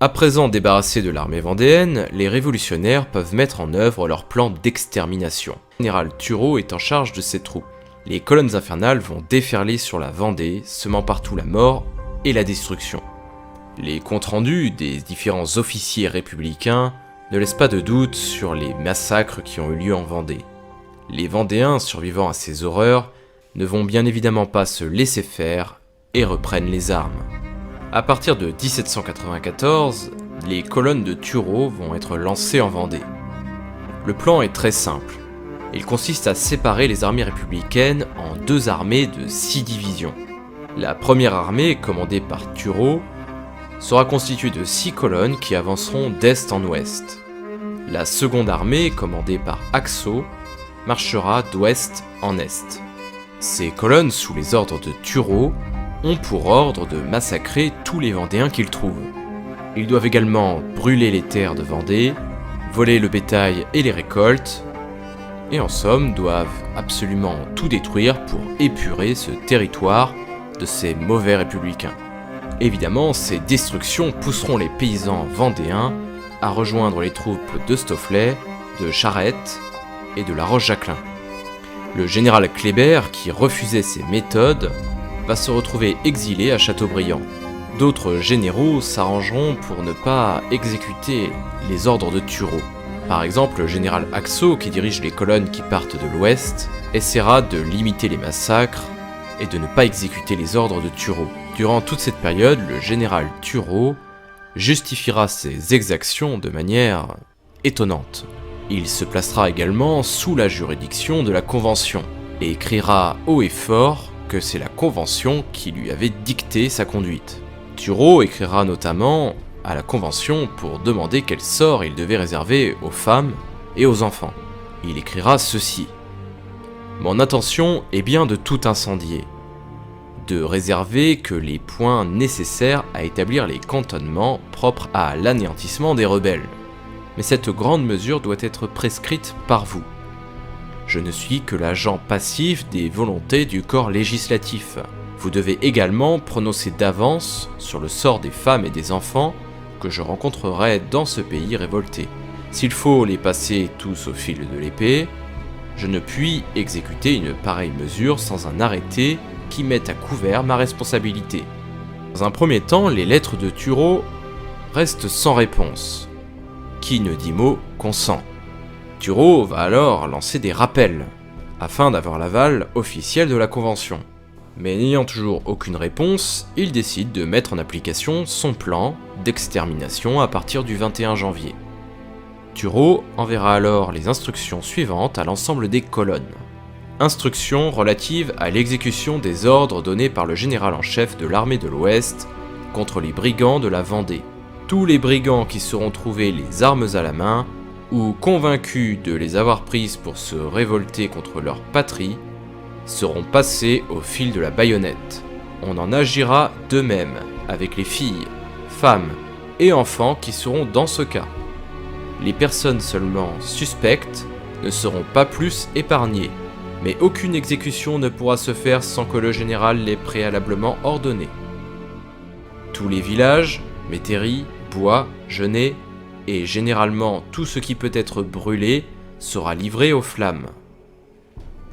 À présent débarrassés de l'armée vendéenne, les révolutionnaires peuvent mettre en œuvre leur plan d'extermination. Le général Turreau est en charge de ses troupes. Les colonnes infernales vont déferler sur la Vendée, semant partout la mort et la destruction. Les comptes rendus des différents officiers républicains ne laissent pas de doute sur les massacres qui ont eu lieu en Vendée. Les Vendéens survivant à ces horreurs ne vont bien évidemment pas se laisser faire et reprennent les armes. À partir de 1794, les colonnes de Turreau vont être lancées en Vendée. Le plan est très simple. Il consiste à séparer les armées républicaines en deux armées de 6 divisions. La première armée, commandée par Turreau, sera constituée de 6 colonnes qui avanceront d'est en ouest. La seconde armée, commandée par Axo, marchera d'ouest en est. Ces colonnes, sous les ordres de Turreau, ont pour ordre de massacrer tous les Vendéens qu'ils trouvent. Ils doivent également brûler les terres de Vendée, voler le bétail et les récoltes, et en somme doivent absolument tout détruire pour épurer ce territoire de ces mauvais républicains. Évidemment, ces destructions pousseront les paysans vendéens à rejoindre les troupes de Stofflet, de Charette et de La Roche-Jacquelin. Le général Kléber, qui refusait ces méthodes, va se retrouver exilé à Châteaubriand. D'autres généraux s'arrangeront pour ne pas exécuter les ordres de Turreau. Par exemple, le général Axo, qui dirige les colonnes qui partent de l'ouest, essaiera de limiter les massacres et de ne pas exécuter les ordres de Turreau. Durant toute cette période, le général Turreau justifiera ses exactions de manière étonnante. Il se placera également sous la juridiction de la Convention et criera haut et fort que c'est la Convention qui lui avait dicté sa conduite. Turreau écrira notamment à la Convention pour demander quel sort il devait réserver aux femmes et aux enfants. Il écrira ceci: « Mon intention est bien de tout incendier, de réserver que les points nécessaires à établir les cantonnements propres à l'anéantissement des rebelles. Mais cette grande mesure doit être prescrite par vous. Je ne suis que l'agent passif des volontés du corps législatif. Vous devez également prononcer d'avance sur le sort des femmes et des enfants que je rencontrerai dans ce pays révolté. S'il faut les passer tous au fil de l'épée, je ne puis exécuter une pareille mesure sans un arrêté qui mette à couvert ma responsabilité. » Dans un premier temps, les lettres de Turreau restent sans réponse. Qui ne dit mot consent. Turreau va alors lancer des rappels, afin d'avoir l'aval officiel de la Convention. Mais n'ayant toujours aucune réponse, il décide de mettre en application son plan d'extermination à partir du 21 janvier. Turreau enverra alors les instructions suivantes à l'ensemble des colonnes. Instructions relatives à l'exécution des ordres donnés par le général en chef de l'armée de l'Ouest contre les brigands de la Vendée. Tous les brigands qui seront trouvés les armes à la main ou convaincus de les avoir prises pour se révolter contre leur patrie seront passés au fil de la baïonnette. On en agira de même avec les filles, femmes et enfants qui seront dans ce cas. Les personnes seulement suspectes ne seront pas plus épargnées, mais aucune exécution ne pourra se faire sans que le général l'ait préalablement ordonné. Tous les villages, métairies, bois, genêts, et généralement tout ce qui peut être brûlé sera livré aux flammes.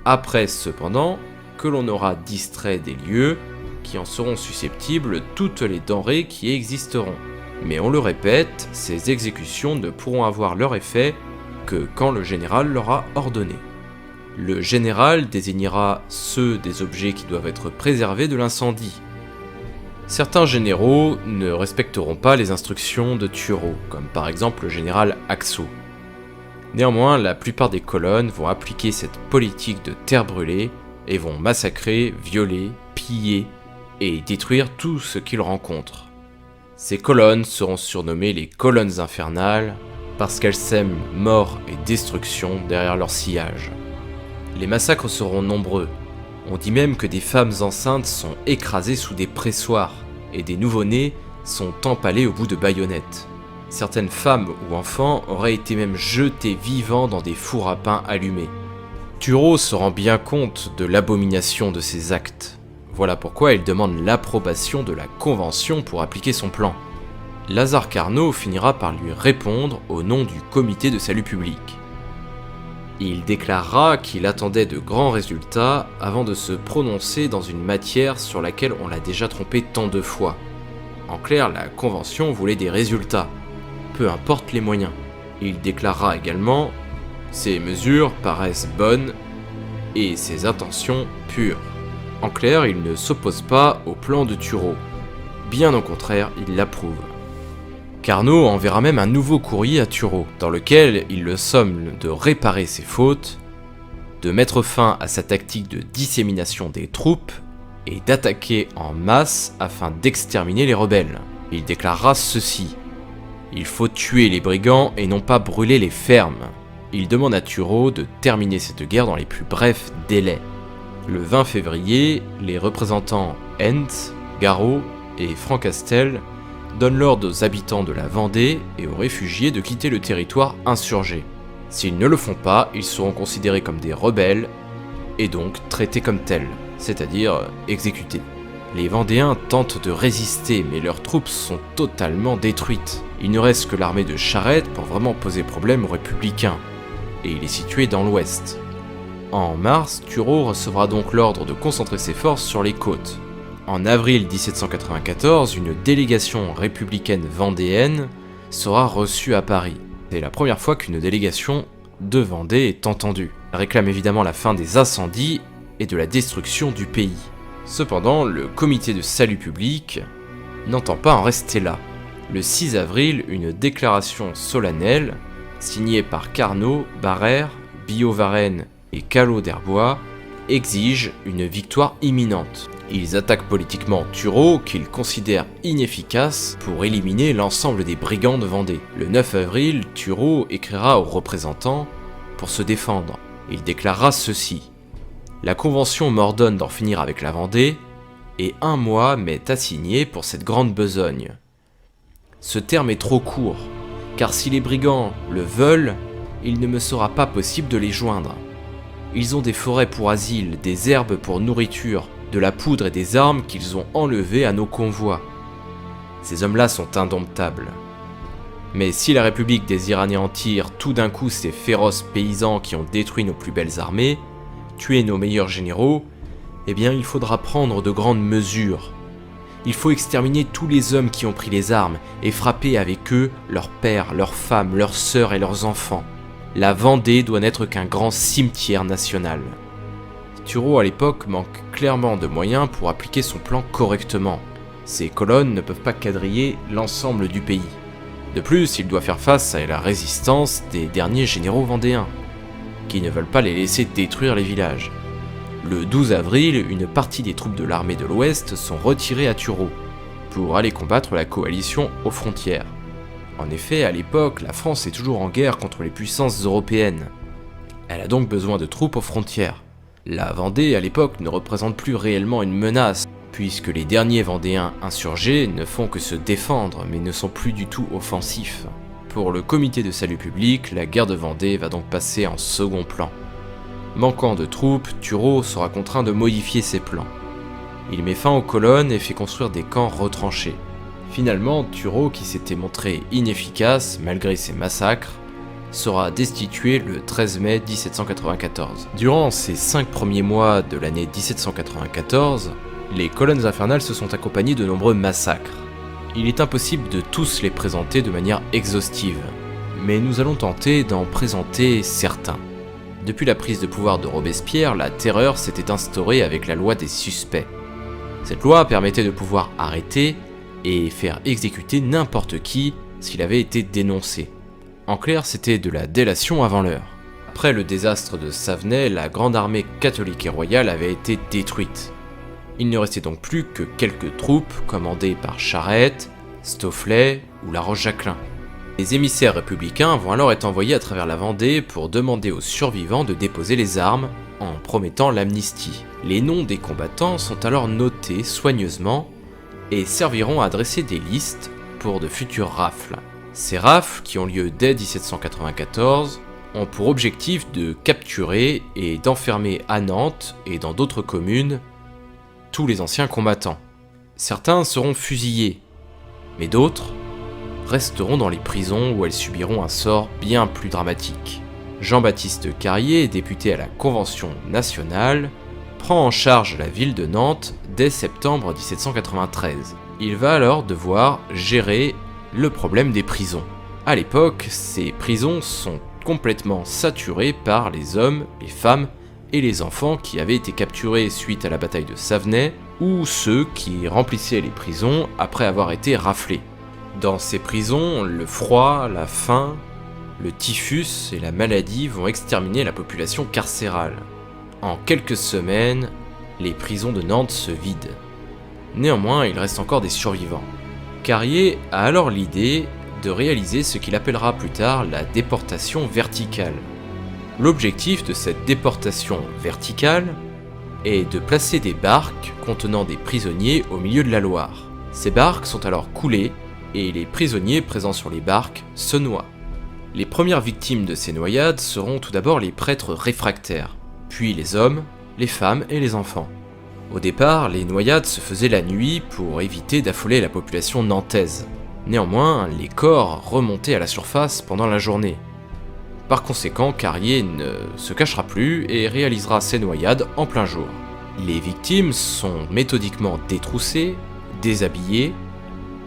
Après cependant que l'on aura distrait des lieux qui en seront susceptibles toutes les denrées qui existeront. Mais on le répète, ces exécutions ne pourront avoir leur effet que quand le général l'aura ordonné. Le général désignera ceux des objets qui doivent être préservés de l'incendie. Certains généraux ne respecteront pas les instructions de Turreau, comme par exemple le général Axo. Néanmoins, la plupart des colonnes vont appliquer cette politique de terre brûlée et vont massacrer, violer, piller et détruire tout ce qu'ils rencontrent. Ces colonnes seront surnommées les colonnes infernales parce qu'elles sèment mort et destruction derrière leur sillage. Les massacres seront nombreux. On dit même que des femmes enceintes sont écrasées sous des pressoirs et des nouveau-nés sont empalés au bout de baïonnettes. Certaines femmes ou enfants auraient été même jetés vivants dans des fours à pain allumés. Turreau se rend bien compte de l'abomination de ces actes. Voilà pourquoi il demande l'approbation de la Convention pour appliquer son plan. Lazare Carnot finira par lui répondre au nom du Comité de salut public. Il déclarera qu'il attendait de grands résultats avant de se prononcer dans une matière sur laquelle on l'a déjà trompé tant de fois. En clair, la Convention voulait des résultats, peu importe les moyens. Il déclarera également « Ces mesures paraissent bonnes et ses intentions pures ». En clair, il ne s'oppose pas au plan de Turreau. Bien au contraire, il l'approuve. Carnot enverra même un nouveau courrier à Turreau, dans lequel il le somme de réparer ses fautes, de mettre fin à sa tactique de dissémination des troupes et d'attaquer en masse afin d'exterminer les rebelles. Il déclarera ceci: « Il faut tuer les brigands et non pas brûler les fermes ». Il demande à Turreau de terminer cette guerre dans les plus brefs délais. Le 20 février, les représentants Hent, Garot et Francastel donnent l'ordre aux habitants de la Vendée et aux réfugiés de quitter le territoire insurgé. S'ils ne le font pas, ils seront considérés comme des rebelles et donc traités comme tels, c'est-à-dire exécutés. Les Vendéens tentent de résister, mais leurs troupes sont totalement détruites. Il ne reste que l'armée de Charette pour vraiment poser problème aux républicains, et il est situé dans l'ouest. En mars, Turreau recevra donc l'ordre de concentrer ses forces sur les côtes. En avril 1794, une délégation républicaine vendéenne sera reçue à Paris. C'est la première fois qu'une délégation de Vendée est entendue. Elle réclame évidemment la fin des incendies et de la destruction du pays. Cependant, le comité de salut public n'entend pas en rester là. Le 6 avril, une déclaration solennelle, signée par Carnot, Barrère, Billaud-Varenne et Callot d'Herbois, exige une victoire imminente. Ils attaquent politiquement Turreau, qu'ils considèrent inefficace pour éliminer l'ensemble des brigands de Vendée. Le 9 avril, Turreau écrira aux représentants pour se défendre. Il déclarera ceci: « La Convention m'ordonne d'en finir avec la Vendée, et 1 mois m'est assigné pour cette grande besogne. Ce terme est trop court, car si les brigands le veulent, il ne me sera pas possible de les joindre. Ils ont des forêts pour asile, des herbes pour nourriture, de la poudre et des armes qu'ils ont enlevées à nos convois. Ces hommes-là sont indomptables. Mais si la République désire anéantir tout d'un coup ces féroces paysans qui ont détruit nos plus belles armées, tuer nos meilleurs généraux, eh bien il faudra prendre de grandes mesures. Il faut exterminer tous les hommes qui ont pris les armes et frapper avec eux leurs pères, leurs femmes, leurs sœurs et leurs enfants. La Vendée doit n'être qu'un grand cimetière national. » Turreau à l'époque manque clairement de moyens pour appliquer son plan correctement. Ses colonnes ne peuvent pas quadriller l'ensemble du pays. De plus, il doit faire face à la résistance des derniers généraux vendéens, qui ne veulent pas les laisser détruire les villages. Le 12 avril, une partie des troupes de l'armée de l'Ouest sont retirées à Turreau, pour aller combattre la coalition aux frontières. En effet, à l'époque, la France est toujours en guerre contre les puissances européennes. Elle a donc besoin de troupes aux frontières. La Vendée, à l'époque, ne représente plus réellement une menace, puisque les derniers Vendéens insurgés ne font que se défendre, mais ne sont plus du tout offensifs. Pour le comité de salut public, la guerre de Vendée va donc passer en second plan. Manquant de troupes, Turreau sera contraint de modifier ses plans. Il met fin aux colonnes et fait construire des camps retranchés. Finalement, Turreau, qui s'était montré inefficace malgré ses massacres, sera destitué le 13 mai 1794. Durant ces 5 premiers mois de l'année 1794, les colonnes infernales se sont accompagnées de nombreux massacres. Il est impossible de tous les présenter de manière exhaustive, mais nous allons tenter d'en présenter certains. Depuis la prise de pouvoir de Robespierre, la terreur s'était instaurée avec la loi des suspects. Cette loi permettait de pouvoir arrêter et faire exécuter n'importe qui s'il avait été dénoncé. En clair, c'était de la délation avant l'heure. Après le désastre de Savenay, la grande armée catholique et royale avait été détruite. Il ne restait donc plus que quelques troupes commandées par Charette, Stofflet ou La Roche-Jacquelin. Les émissaires républicains vont alors être envoyés à travers la Vendée pour demander aux survivants de déposer les armes en promettant l'amnistie. Les noms des combattants sont alors notés soigneusement et serviront à dresser des listes pour de futures rafles. Ces rafles, qui ont lieu dès 1794, ont pour objectif de capturer et d'enfermer à Nantes et dans d'autres communes tous les anciens combattants. Certains seront fusillés, mais d'autres resteront dans les prisons où elles subiront un sort bien plus dramatique. Jean-Baptiste Carrier, député à la Convention nationale, prend en charge la ville de Nantes dès septembre 1793. Il va alors devoir gérer le problème des prisons. À l'époque, ces prisons sont complètement saturées par les hommes, les femmes et les enfants qui avaient été capturés suite à la bataille de Savenay, ou ceux qui remplissaient les prisons après avoir été raflés. Dans ces prisons, le froid, la faim, le typhus et la maladie vont exterminer la population carcérale. En quelques semaines, les prisons de Nantes se vident. Néanmoins, il reste encore des survivants. Carrier a alors l'idée de réaliser ce qu'il appellera plus tard la déportation verticale. L'objectif de cette déportation verticale est de placer des barques contenant des prisonniers au milieu de la Loire. Ces barques sont alors coulées et les prisonniers présents sur les barques se noient. Les premières victimes de ces noyades seront tout d'abord les prêtres réfractaires, puis les hommes, les femmes et les enfants. Au départ, les noyades se faisaient la nuit pour éviter d'affoler la population nantaise. Néanmoins, les corps remontaient à la surface pendant la journée. Par conséquent, Carrier ne se cachera plus et réalisera ces noyades en plein jour. Les victimes sont méthodiquement détroussées, déshabillées,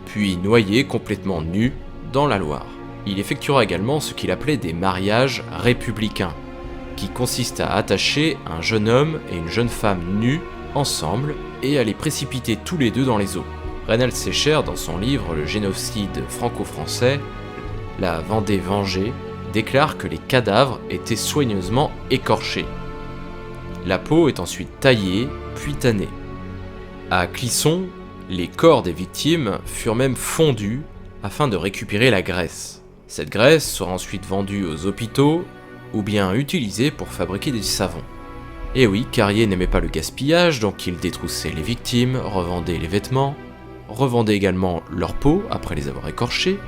puis noyées complètement nues dans la Loire. Il effectuera également ce qu'il appelait des mariages républicains, qui consistent à attacher un jeune homme et une jeune femme nus ensemble et à les précipiter tous les deux dans les eaux. Reynald Sécher, dans son livre Le génocide franco-français, La Vendée vengée, déclare que les cadavres étaient soigneusement écorchés. La peau est ensuite taillée, puis tannée. À Clisson, les corps des victimes furent même fondus afin de récupérer la graisse. Cette graisse sera ensuite vendue aux hôpitaux ou bien utilisée pour fabriquer du savon. Et oui, Carrier n'aimait pas le gaspillage, donc il détroussait les victimes, revendait les vêtements, revendait également leur peau après les avoir écorchées,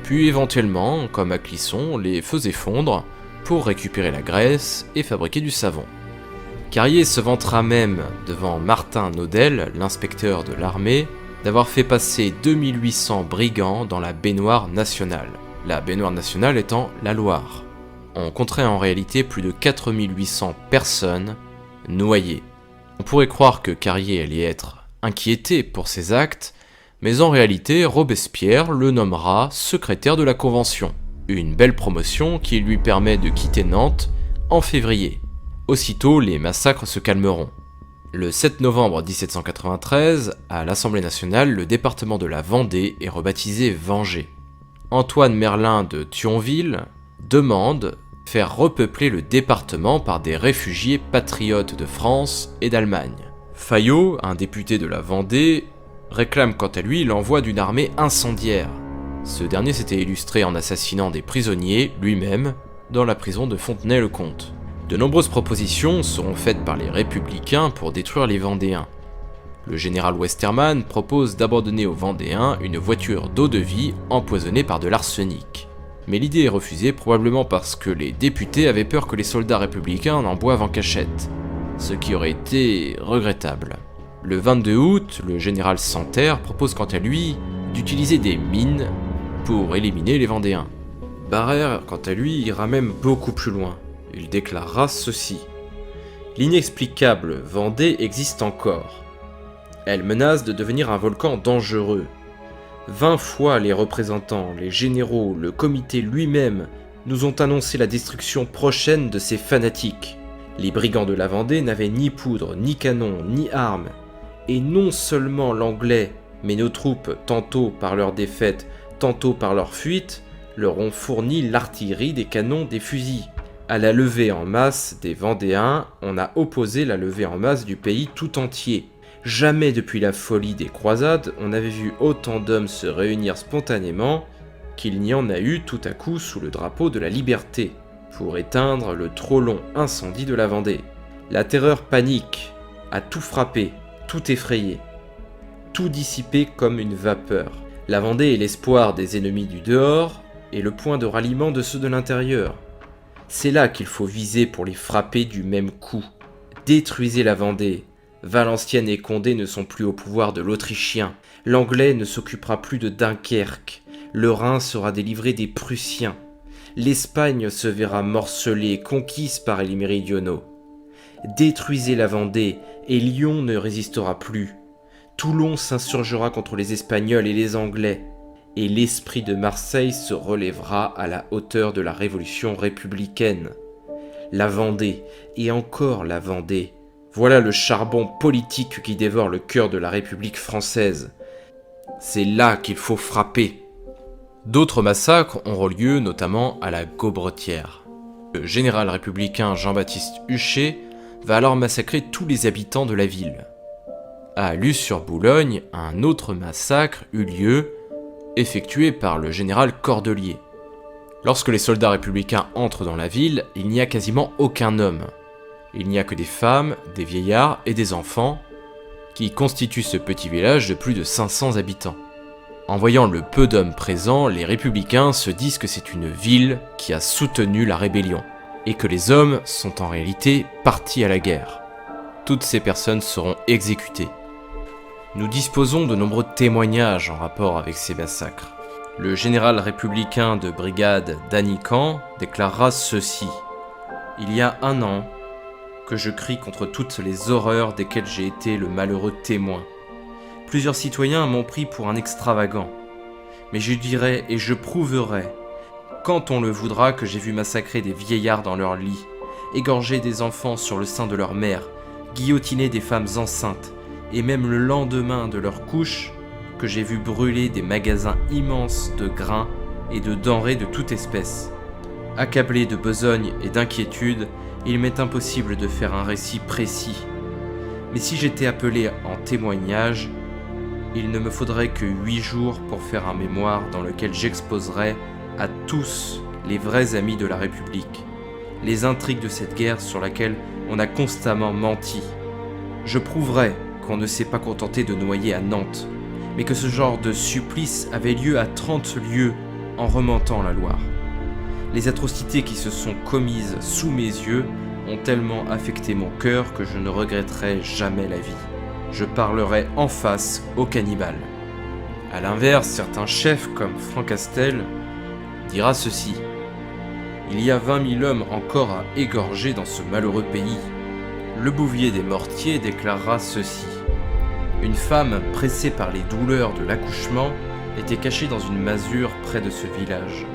puis éventuellement, comme à Clisson, les faisait fondre pour récupérer la graisse et fabriquer du savon. Carrier se vantera même devant Martin Naudel, l'inspecteur de l'armée, d'avoir fait passer 2800 brigands dans la baignoire nationale. La baignoire nationale étant la Loire. On compterait en réalité plus de 4800 personnes noyées. On pourrait croire que Carrier allait être inquiété pour ses actes, mais en réalité, Robespierre le nommera secrétaire de la Convention. Une belle promotion qui lui permet de quitter Nantes en février. Aussitôt, les massacres se calmeront. Le 7 novembre 1793, à l'Assemblée nationale, le département de la Vendée est rebaptisé Vengée. Antoine Merlin de Thionville demande faire repeupler le département par des réfugiés patriotes de France et d'Allemagne. Fayot, un député de la Vendée, réclame quant à lui l'envoi d'une armée incendiaire. Ce dernier s'était illustré en assassinant des prisonniers lui-même dans la prison de Fontenay-le-Comte. De nombreuses propositions seront faites par les républicains pour détruire les Vendéens. Le général Westermann propose d'abandonner aux Vendéens une voiture d'eau-de-vie empoisonnée par de l'arsenic. Mais l'idée est refusée probablement parce que les députés avaient peur que les soldats républicains en boivent en cachette, ce qui aurait été regrettable. Le 22 août, le général Santerre propose quant à lui d'utiliser des mines pour éliminer les Vendéens. Barrère, quant à lui, ira même beaucoup plus loin. Il déclarera ceci: « L'inexplicable Vendée existe encore. Elle menace de devenir un volcan dangereux. 20 fois les représentants, les généraux, le comité lui-même nous ont annoncé la destruction prochaine de ces fanatiques. Les brigands de la Vendée n'avaient ni poudre, ni canon, ni armes. Et non seulement l'anglais, mais nos troupes, tantôt par leur défaite, tantôt par leur fuite, leur ont fourni l'artillerie, des canons, des fusils. À la levée en masse des Vendéens, on a opposé la levée en masse du pays tout entier. Jamais depuis la folie des croisades, on n'avait vu autant d'hommes se réunir spontanément qu'il n'y en a eu tout à coup sous le drapeau de la liberté, pour éteindre le trop long incendie de la Vendée. La terreur panique, a tout frappé, tout effrayé, tout dissipé comme une vapeur. La Vendée est l'espoir des ennemis du dehors et le point de ralliement de ceux de l'intérieur. C'est là qu'il faut viser pour les frapper du même coup. Détruisez la Vendée. Valenciennes et Condé ne sont plus au pouvoir de l'Autrichien. L'Anglais ne s'occupera plus de Dunkerque. Le Rhin sera délivré des Prussiens. L'Espagne se verra morcelée, conquise par les méridionaux. Détruisez la Vendée et Lyon ne résistera plus. Toulon s'insurgera contre les Espagnols et les Anglais, et l'esprit de Marseille se relèvera à la hauteur de la révolution républicaine. La Vendée, et encore la Vendée, voilà le charbon politique qui dévore le cœur de la République française. C'est là qu'il faut frapper. D'autres massacres auront lieu notamment à la Gaubretière. Le général républicain Jean-Baptiste Huchet va alors massacrer tous les habitants de la ville. À Luz-sur-Boulogne, un autre massacre eut lieu, effectué par le général Cordelier. Lorsque les soldats républicains entrent dans la ville, il n'y a quasiment aucun homme. Il n'y a que des femmes, des vieillards et des enfants, qui constituent ce petit village de plus de 500 habitants. En voyant le peu d'hommes présents, les républicains se disent que c'est une ville qui a soutenu la rébellion, et que les hommes sont en réalité partis à la guerre. Toutes ces personnes seront exécutées. Nous disposons de nombreux témoignages en rapport avec ces massacres. Le général républicain de brigade Danican déclarera ceci. « Il y a 1 an que je crie contre toutes les horreurs desquelles j'ai été le malheureux témoin. Plusieurs citoyens m'ont pris pour un extravagant. Mais je dirai et je prouverai, quand on le voudra, que j'ai vu massacrer des vieillards dans leur lit, égorger des enfants sur le sein de leur mère, guillotiner des femmes enceintes, et même le lendemain de leur couche, que j'ai vu brûler des magasins immenses de grains et de denrées de toute espèce. Accablé de besogne et d'inquiétude, il m'est impossible de faire un récit précis. Mais si j'étais appelé en témoignage, il ne me faudrait que 8 jours pour faire un mémoire dans lequel j'exposerais à tous les vrais amis de la République, les intrigues de cette guerre sur laquelle on a constamment menti. Je prouverai qu'on ne s'est pas contenté de noyer à Nantes, mais que ce genre de supplice avait lieu à 30 lieues en remontant la Loire. Les atrocités qui se sont commises sous mes yeux ont tellement affecté mon cœur que je ne regretterai jamais la vie. Je parlerai en face aux cannibales. A l'inverse, certains chefs comme Francastel dira ceci. Il y a 20 000 hommes encore à égorger dans ce malheureux pays. Le Bouvier des Mortiers déclarera ceci. Une femme, pressée par les douleurs de l'accouchement, était cachée dans une masure près de ce village.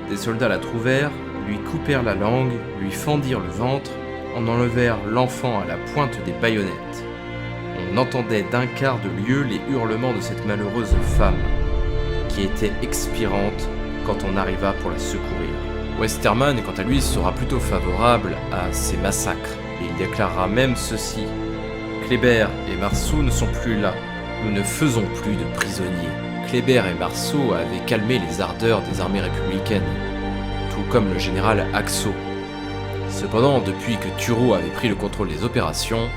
Des soldats la trouvèrent, lui coupèrent la langue, lui fendirent le ventre, en enlevèrent l'enfant à la pointe des baïonnettes. On entendait d'un quart de lieue les hurlements de cette malheureuse femme, qui était expirante quand on arriva pour la secourir. Westermann, quant à lui, sera plutôt favorable à ces massacres, et il déclarera même ceci. Kléber et Marceau ne sont plus là, nous ne faisons plus de prisonniers. Kléber et Marceau avaient calmé les ardeurs des armées républicaines, tout comme le général Axo. Cependant, depuis que Turreau avait pris le contrôle des opérations,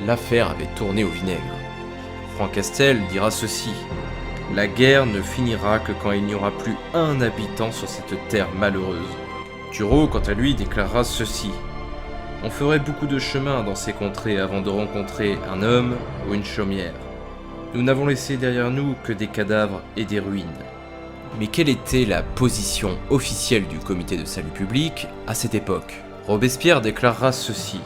l'affaire avait tourné au vinaigre. Francastel dira ceci. La guerre ne finira que quand il n'y aura plus un habitant sur cette terre malheureuse. Turreau, quant à lui, déclarera ceci. On ferait beaucoup de chemin dans ces contrées avant de rencontrer un homme ou une chaumière. Nous n'avons laissé derrière nous que des cadavres et des ruines. Mais quelle était la position officielle du Comité de salut public à cette époque ? Robespierre déclarera ceci.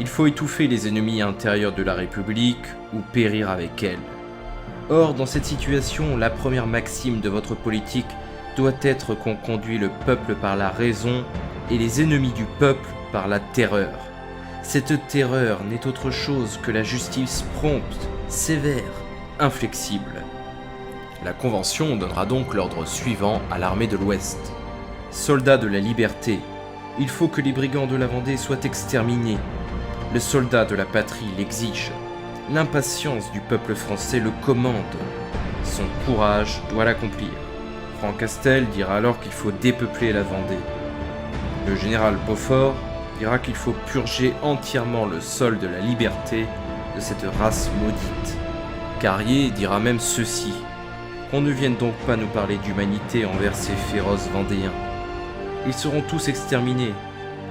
Il faut étouffer les ennemis intérieurs de la République ou périr avec elle. Or, dans cette situation, la première maxime de votre politique doit être qu'on conduit le peuple par la raison et les ennemis du peuple par la terreur. Cette terreur n'est autre chose que la justice prompte, sévère, inflexible. La Convention donnera donc l'ordre suivant à l'armée de l'Ouest. Soldats de la liberté, il faut que les brigands de la Vendée soient exterminés. Le soldat de la patrie l'exige. L'impatience du peuple français le commande. Son courage doit l'accomplir. Francastel dira alors qu'il faut dépeupler la Vendée. Le général Beaufort dira qu'il faut purger entièrement le sol de la liberté de cette race maudite. Carrier dira même ceci. Qu'on ne vienne donc pas nous parler d'humanité envers ces féroces Vendéens. Ils seront tous exterminés.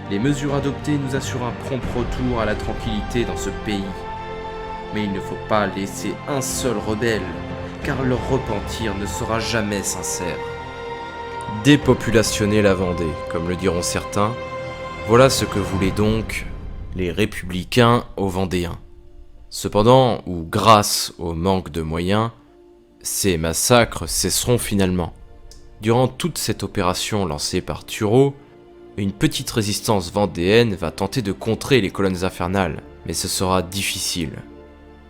Les mesures adoptées nous assurent un prompt retour à la tranquillité dans ce pays. Mais il ne faut pas laisser un seul rebelle, car leur repentir ne sera jamais sincère. Dépopulationner la Vendée, comme le diront certains, voilà ce que voulaient donc les républicains aux Vendéens. Cependant, ou grâce au manque de moyens, ces massacres cesseront finalement. Durant toute cette opération lancée par Turreau, une petite résistance vendéenne va tenter de contrer les colonnes infernales, mais ce sera difficile,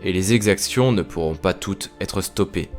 et les exactions ne pourront pas toutes être stoppées.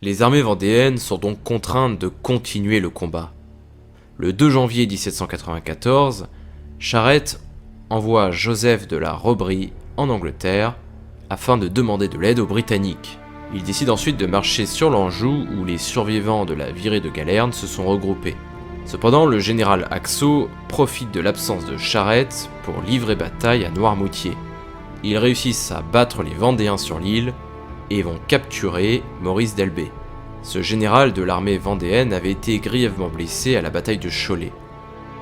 Les armées vendéennes sont donc contraintes de continuer le combat. Le 2 janvier 1794, Charette envoie Joseph de la Robrie en Angleterre afin de demander de l'aide aux Britanniques. Il décide ensuite de marcher sur l'Anjou où les survivants de la virée de Galerne se sont regroupés. Cependant, le général Haxo profite de l'absence de Charette pour livrer bataille à Noirmoutier. Ils réussissent à battre les Vendéens sur l'île et vont capturer Maurice d'Elbée. Ce général de l'armée vendéenne avait été grièvement blessé à la bataille de Cholet.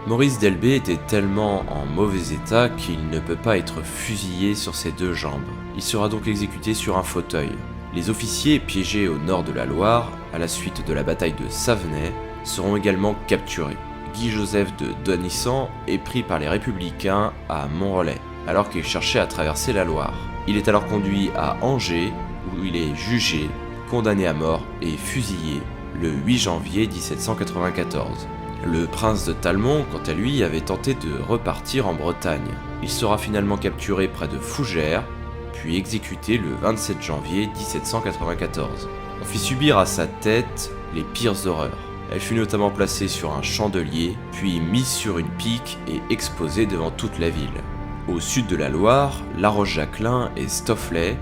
Maurice d'Elbée était tellement en mauvais état qu'il ne peut pas être fusillé sur ses deux jambes. Il sera donc exécuté sur un fauteuil. Les officiers piégés au nord de la Loire, à la suite de la bataille de Savenay, seront également capturés. Guy-Joseph de Donissan est pris par les Républicains à Montrelais, alors qu'il cherchait à traverser la Loire. Il est alors conduit à Angers, où il est jugé, condamné à mort et fusillé le 8 janvier 1794. Le prince de Talmont, quant à lui, avait tenté de repartir en Bretagne. Il sera finalement capturé près de Fougères, puis exécuté le 27 janvier 1794. On fit subir à sa tête les pires horreurs. Elle fut notamment placée sur un chandelier, puis mise sur une pique et exposée devant toute la ville. Au sud de la Loire, La Roche-Jacquelin et Stofflet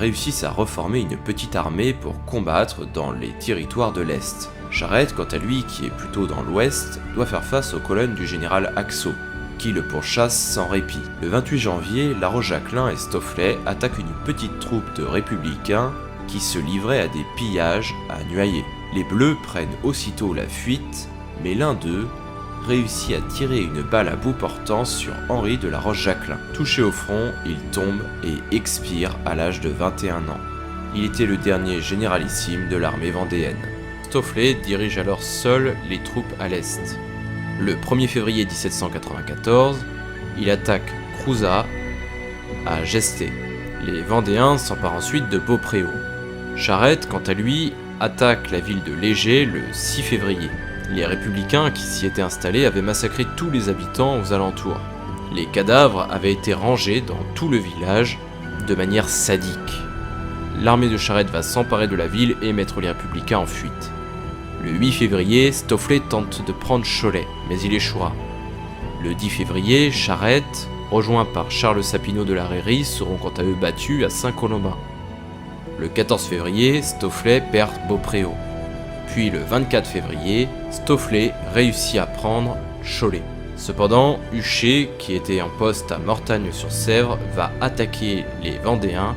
réussissent à reformer une petite armée pour combattre dans les territoires de l'Est. Charette, quant à lui, qui est plutôt dans l'Ouest, doit faire face aux colonnes du général Haxo, qui le pourchasse sans répit. Le 28 janvier, La Roche-Jacquelin et Stofflet attaquent une petite troupe de républicains qui se livraient à des pillages à Nuaillé. Les Bleus prennent aussitôt la fuite, mais l'un d'eux réussit à tirer une balle à bout portant sur Henri de La Roche-Jacquelin. Touché au front, il tombe et expire à l'âge de 21 ans. Il était le dernier généralissime de l'armée vendéenne. Stofflet dirige alors seul les troupes à l'est. Le 1er février 1794, il attaque Crouzat à Gesté. Les Vendéens s'emparent ensuite de Beaupréau. Charette, quant à lui, attaque la ville de Léger le 6 février. Les républicains qui s'y étaient installés avaient massacré tous les habitants aux alentours. Les cadavres avaient été rangés dans tout le village de manière sadique. L'armée de Charette va s'emparer de la ville et mettre les républicains en fuite. Le 8 février, Stofflet tente de prendre Cholet, mais il échouera. Le 10 février, Charette, rejoint par Charles Sapineau de la Rairie, seront quant à eux battus à Saint-Colombin. Le 14 février, Stofflet perd Beaupréau. Puis le 24 février, Stofflet réussit à prendre Cholet. Cependant, Huchet, qui était en poste à Mortagne-sur-Sèvre, va attaquer les Vendéens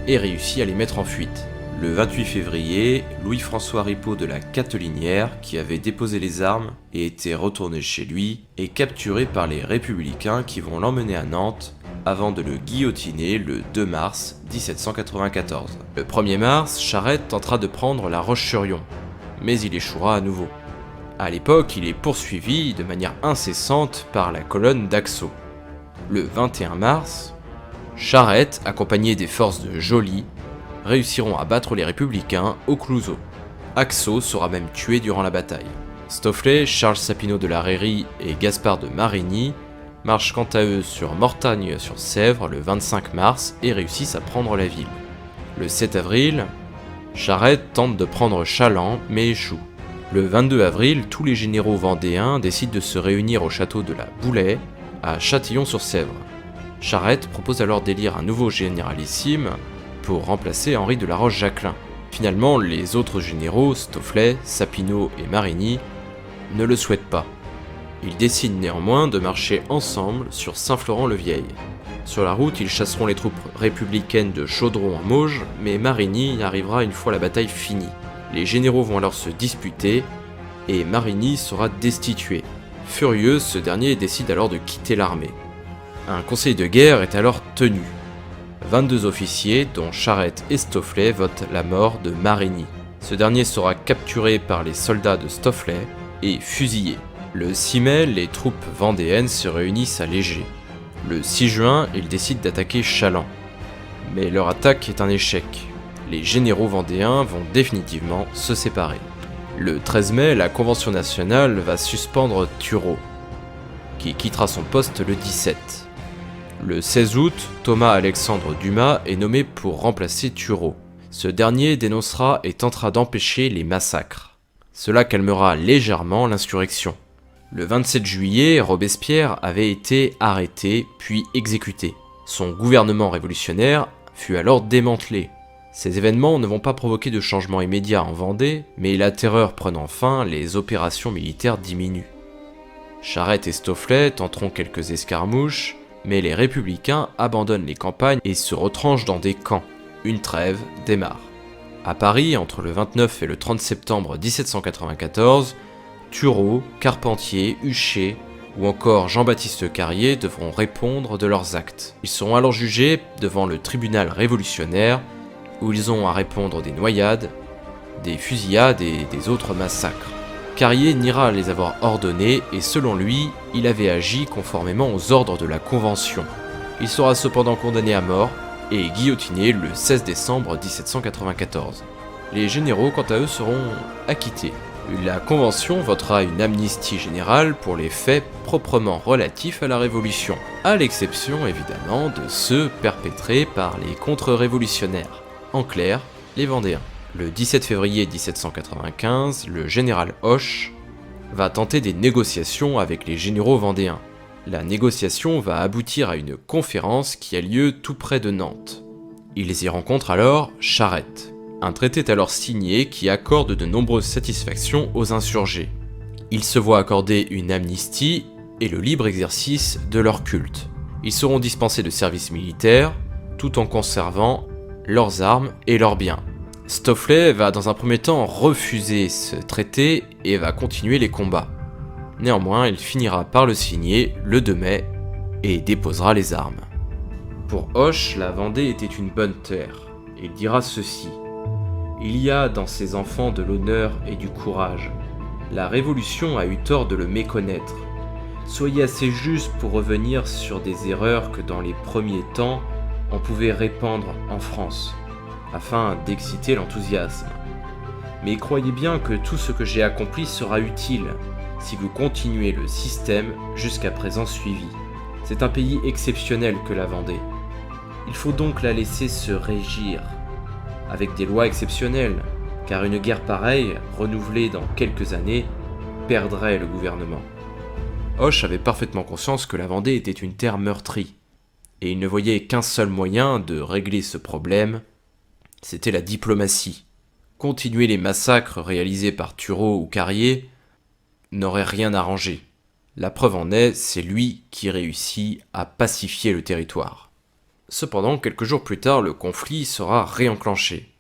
et réussit à les mettre en fuite. Le 28 février, Louis-François Ripaud de la Catelinière, qui avait déposé les armes et était retourné chez lui, est capturé par les Républicains qui vont l'emmener à Nantes avant de le guillotiner le 2 mars 1794. Le 1er mars, Charette tentera de prendre La Roche-sur-Yon, mais il échouera à nouveau. À l'époque, il est poursuivi de manière incessante par la colonne d'Axo. Le 21 mars, Charette, accompagné des forces de Joly, réussiront à battre les Républicains au Clouseau. Axo sera même tué durant la bataille. Stofflet, Charles Sapineau de la Rairie et Gaspard de Marigny marchent quant à eux sur Mortagne-sur-Sèvre le 25 mars et réussissent à prendre la ville. Le 7 avril, Charette tente de prendre Chaland mais échoue. Le 22 avril, tous les généraux vendéens décident de se réunir au château de la Boulaye, à Châtillon-sur-Sèvre. Charette propose alors d'élire un nouveau généralissime pour remplacer Henri de la Roche-Jacquelin. Finalement, les autres généraux, Stofflet, Sapineau et Marigny, ne le souhaitent pas. Ils décident néanmoins de marcher ensemble sur Saint-Florent-le-Vieil. Sur la route, ils chasseront les troupes républicaines de Chaudron en Mauges, mais Marigny y arrivera une fois la bataille finie. Les généraux vont alors se disputer, et Marigny sera destitué. Furieux, ce dernier décide alors de quitter l'armée. Un conseil de guerre est alors tenu. 22 officiers, dont Charette et Stofflet, votent la mort de Marigny. Ce dernier sera capturé par les soldats de Stofflet et fusillé. Le 6 mai, les troupes vendéennes se réunissent à Léger. Le 6 juin, ils décident d'attaquer Chaland. Mais leur attaque est un échec. Les généraux vendéens vont définitivement se séparer. Le 13 mai, la Convention nationale va suspendre Turreau, qui quittera son poste le 17. Le 16 août, Thomas-Alexandre Dumas est nommé pour remplacer Turreau. Ce dernier dénoncera et tentera d'empêcher les massacres. Cela calmera légèrement l'insurrection. Le 27 juillet, Robespierre avait été arrêté puis exécuté. Son gouvernement révolutionnaire fut alors démantelé. Ces événements ne vont pas provoquer de changement immédiat en Vendée, mais la terreur prenant fin, les opérations militaires diminuent. Charette et Stofflet tenteront quelques escarmouches, mais les Républicains abandonnent les campagnes et se retranchent dans des camps. Une trêve démarre. À Paris, entre le 29 et le 30 septembre 1794, Turreau, Carpentier, Huchet ou encore Jean-Baptiste Carrier devront répondre de leurs actes. Ils seront alors jugés devant le tribunal révolutionnaire où ils ont à répondre des noyades, des fusillades et des autres massacres. Carrier niera les avoir ordonnés et selon lui, il avait agi conformément aux ordres de la Convention. Il sera cependant condamné à mort et guillotiné le 16 décembre 1794. Les généraux, quant à eux, seront acquittés. La Convention votera une amnistie générale pour les faits proprement relatifs à la Révolution, à l'exception évidemment de ceux perpétrés par les contre-révolutionnaires, en clair, les Vendéens. Le 17 février 1795, le général Hoche va tenter des négociations avec les généraux vendéens. La négociation va aboutir à une conférence qui a lieu tout près de Nantes. Ils y rencontrent alors Charette. Un traité est alors signé qui accorde de nombreuses satisfactions aux insurgés. Ils se voient accorder une amnistie et le libre exercice de leur culte. Ils seront dispensés de service militaire tout en conservant leurs armes et leurs biens. Stofflet va dans un premier temps refuser ce traité et va continuer les combats. Néanmoins, il finira par le signer le 2 mai et déposera les armes. Pour Hoche, la Vendée était une bonne terre. Il dira ceci: « Il y a dans ses enfants de l'honneur et du courage. La Révolution a eu tort de le méconnaître. Soyez assez juste pour revenir sur des erreurs que dans les premiers temps, on pouvait répandre en France, afin d'exciter l'enthousiasme. Mais croyez bien que tout ce que j'ai accompli sera utile, si vous continuez le système jusqu'à présent suivi. C'est un pays exceptionnel que la Vendée. Il faut donc la laisser se régir, avec des lois exceptionnelles, car une guerre pareille, renouvelée dans quelques années, perdrait le gouvernement. » Hoche avait parfaitement conscience que la Vendée était une terre meurtrie, et il ne voyait qu'un seul moyen de régler ce problème, c'était la diplomatie. Continuer les massacres réalisés par Turreau ou Carrier n'aurait rien arrangé. La preuve en est, c'est lui qui réussit à pacifier le territoire. Cependant, quelques jours plus tard, le conflit sera réenclenché.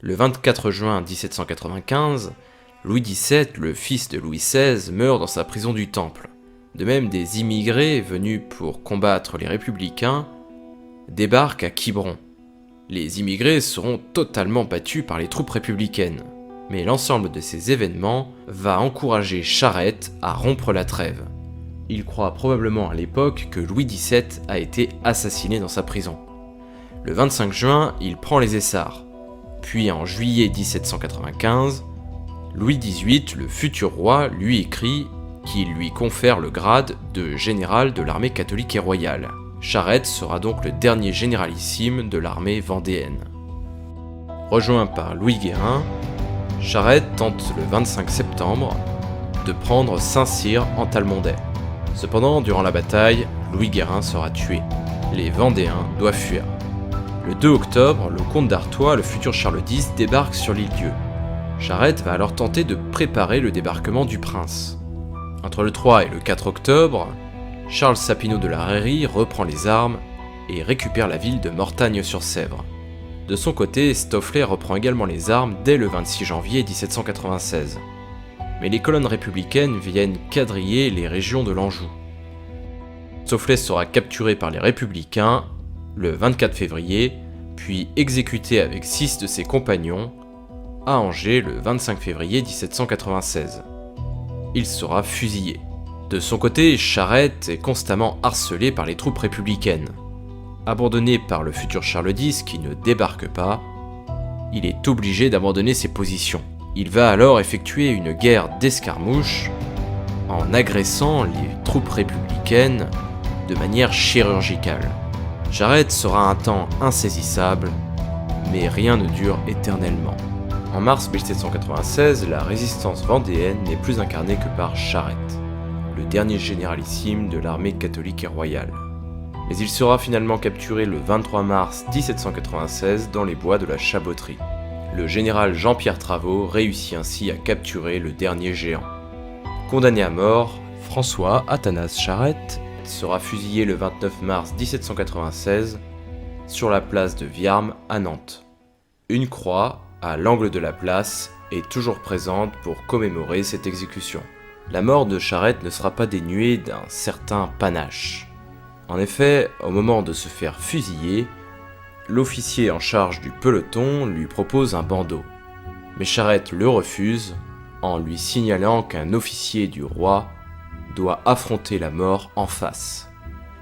Le 24 juin 1795, Louis XVII, le fils de Louis XVI, meurt dans sa prison du Temple. De même, des immigrés venus pour combattre les républicains débarquent à Quiberon. Les immigrés seront totalement battus par les troupes républicaines. Mais l'ensemble de ces événements va encourager Charette à rompre la trêve. Il croit probablement à l'époque que Louis XVII a été assassiné dans sa prison. Le 25 juin, il prend les Essarts. Puis en juillet 1795, Louis XVIII, le futur roi, lui écrit qu'il lui confère le grade de général de l'armée catholique et royale. Charette sera donc le dernier généralissime de l'armée vendéenne. Rejoint par Louis Guérin, Charette tente le 25 septembre de prendre Saint-Cyr en Talmondais. Cependant, durant la bataille, Louis Guérin sera tué. Les Vendéens doivent fuir. Le 2 octobre, le comte d'Artois, le futur Charles X, débarque sur l'île-Dieu. Charette va alors tenter de préparer le débarquement du prince. Entre le 3 et le 4 octobre, Charles Sapineau de la Rairie reprend les armes et récupère la ville de Mortagne-sur-Sèvre. De son côté, Stofflet reprend également les armes dès le 26 janvier 1796. Mais les colonnes républicaines viennent quadriller les régions de l'Anjou. Stofflet sera capturé par les républicains le 24 février, puis exécuté avec 6 de ses compagnons à Angers le 25 février 1796. Il sera fusillé. De son côté, Charette est constamment harcelé par les troupes républicaines. Abandonné par le futur Charles X qui ne débarque pas, il est obligé d'abandonner ses positions. Il va alors effectuer une guerre d'escarmouche en agressant les troupes républicaines de manière chirurgicale. Charette sera un temps insaisissable, mais rien ne dure éternellement. En mars 1796, la résistance vendéenne n'est plus incarnée que par Charette, le dernier généralissime de l'armée catholique et royale. Mais il sera finalement capturé le 23 mars 1796 dans les bois de la Chaboterie. Le général Jean-Pierre Travot réussit ainsi à capturer le dernier géant. Condamné à mort, François Athanase Charette sera fusillé le 29 mars 1796 sur la place de Viarmes à Nantes. Une croix, à l'angle de la place, est toujours présente pour commémorer cette exécution. La mort de Charette ne sera pas dénuée d'un certain panache. En effet, au moment de se faire fusiller, l'officier en charge du peloton lui propose un bandeau. Mais Charette le refuse en lui signalant qu'un officier du roi doit affronter la mort en face.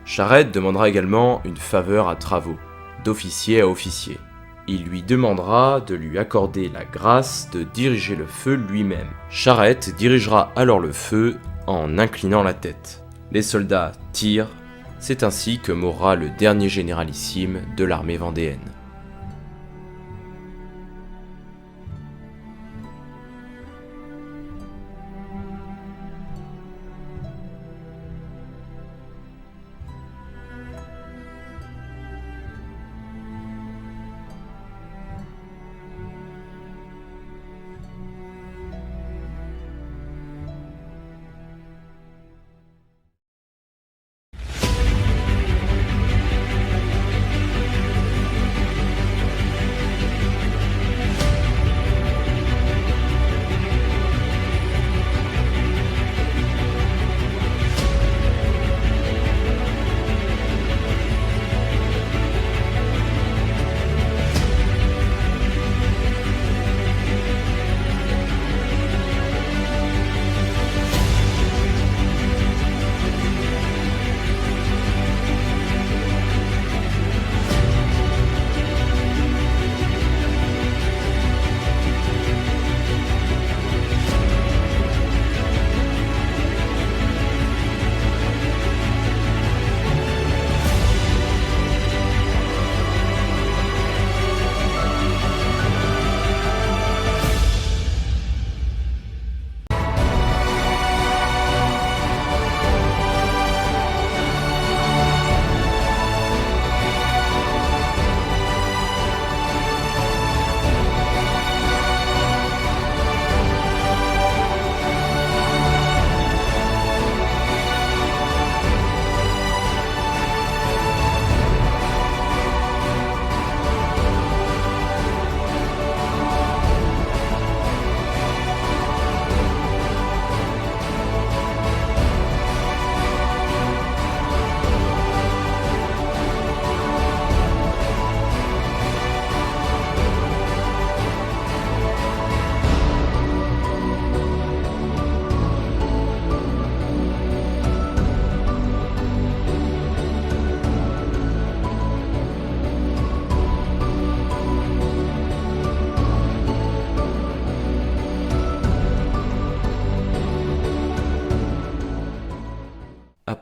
Charette demandera également une faveur à Travaux, d'officier à officier. Il lui demandera de lui accorder la grâce de diriger le feu lui-même. Charette dirigera alors le feu en inclinant la tête. Les soldats tirent, c'est ainsi que mourra le dernier généralissime de l'armée vendéenne.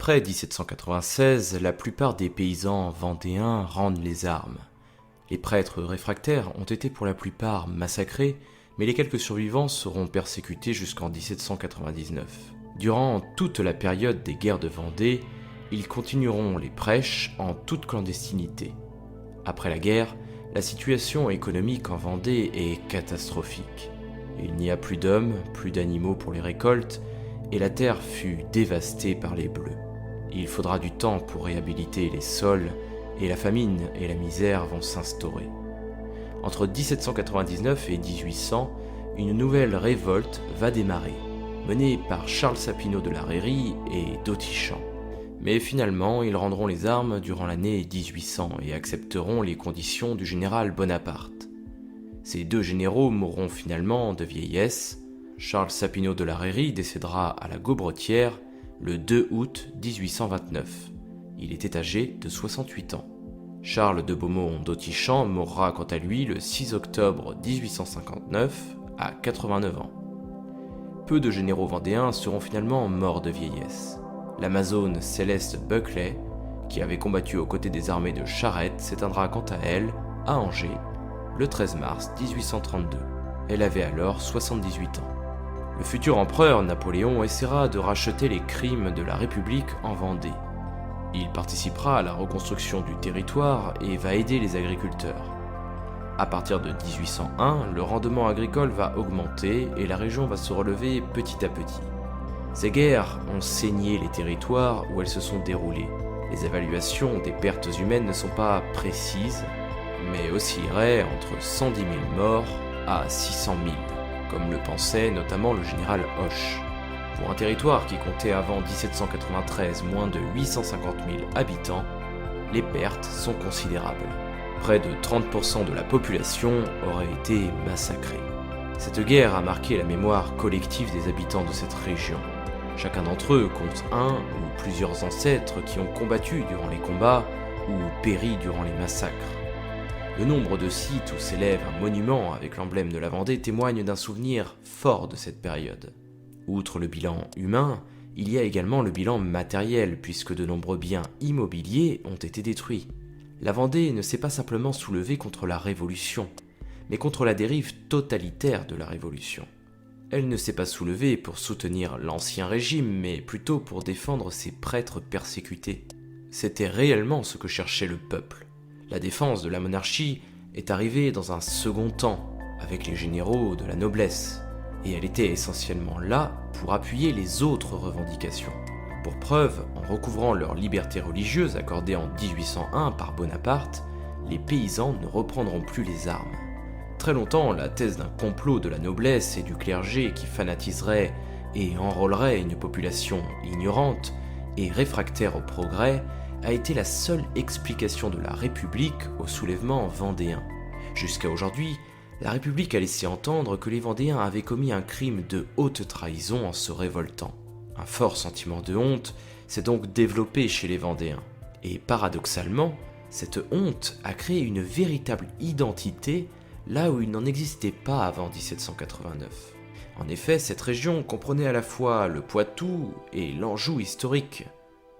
Après 1796, la plupart des paysans vendéens rendent les armes. Les prêtres réfractaires ont été pour la plupart massacrés, mais les quelques survivants seront persécutés jusqu'en 1799. Durant toute la période des guerres de Vendée, ils continueront les prêches en toute clandestinité. Après la guerre, la situation économique en Vendée est catastrophique. Il n'y a plus d'hommes, plus d'animaux pour les récoltes, et la terre fut dévastée par les Bleus. Il faudra du temps pour réhabiliter les sols, et la famine et la misère vont s'instaurer. Entre 1799 et 1800, une nouvelle révolte va démarrer, menée par Charles Sapineau de la Reyrie et d'Autichamp. Mais finalement, ils rendront les armes durant l'année 1800 et accepteront les conditions du général Bonaparte. Ces deux généraux mourront finalement de vieillesse. Charles Sapineau de la Reyrie décédera à la Gaubretière le 2 août 1829. Il était âgé de 68 ans. Charles de Beaumont d'Autichamp mourra quant à lui le 6 octobre 1859 à 89 ans. Peu de généraux vendéens seront finalement morts de vieillesse. L'Amazone Céleste Buckley, qui avait combattu aux côtés des armées de Charette, s'éteindra quant à elle à Angers le 13 mars 1832. Elle avait alors 78 ans. Le futur empereur Napoléon essaiera de racheter les crimes de la République en Vendée. Il participera à la reconstruction du territoire et va aider les agriculteurs. À partir de 1801, le rendement agricole va augmenter et la région va se relever petit à petit. Ces guerres ont saigné les territoires où elles se sont déroulées. Les évaluations des pertes humaines ne sont pas précises, mais oscilleraient entre 110 000 morts à 600 000, comme le pensait notamment le général Hoche. Pour un territoire qui comptait avant 1793 moins de 850 000 habitants, les pertes sont considérables. Près de 30% de la population aurait été massacrée. Cette guerre a marqué la mémoire collective des habitants de cette région. Chacun d'entre eux compte un ou plusieurs ancêtres qui ont combattu durant les combats ou péri durant les massacres. Le nombre de sites où s'élève un monument avec l'emblème de la Vendée témoigne d'un souvenir fort de cette période. Outre le bilan humain, il y a également le bilan matériel puisque de nombreux biens immobiliers ont été détruits. La Vendée ne s'est pas simplement soulevée contre la Révolution, mais contre la dérive totalitaire de la Révolution. Elle ne s'est pas soulevée pour soutenir l'Ancien Régime, mais plutôt pour défendre ses prêtres persécutés. C'était réellement ce que cherchait le peuple. La défense de la monarchie est arrivée dans un second temps, avec les généraux de la noblesse, et elle était essentiellement là pour appuyer les autres revendications. Pour preuve, en recouvrant leur liberté religieuse accordée en 1801 par Bonaparte, les paysans ne reprendront plus les armes. Très longtemps, la thèse d'un complot de la noblesse et du clergé qui fanatiserait et enrôlerait une population ignorante et réfractaire au progrès a été la seule explication de la République au soulèvement vendéen. Jusqu'à aujourd'hui, la République a laissé entendre que les Vendéens avaient commis un crime de haute trahison en se révoltant. Un fort sentiment de honte s'est donc développé chez les Vendéens. Et paradoxalement, cette honte a créé une véritable identité là où il n'en existait pas avant 1789. En effet, cette région comprenait à la fois le Poitou et l'Anjou historique.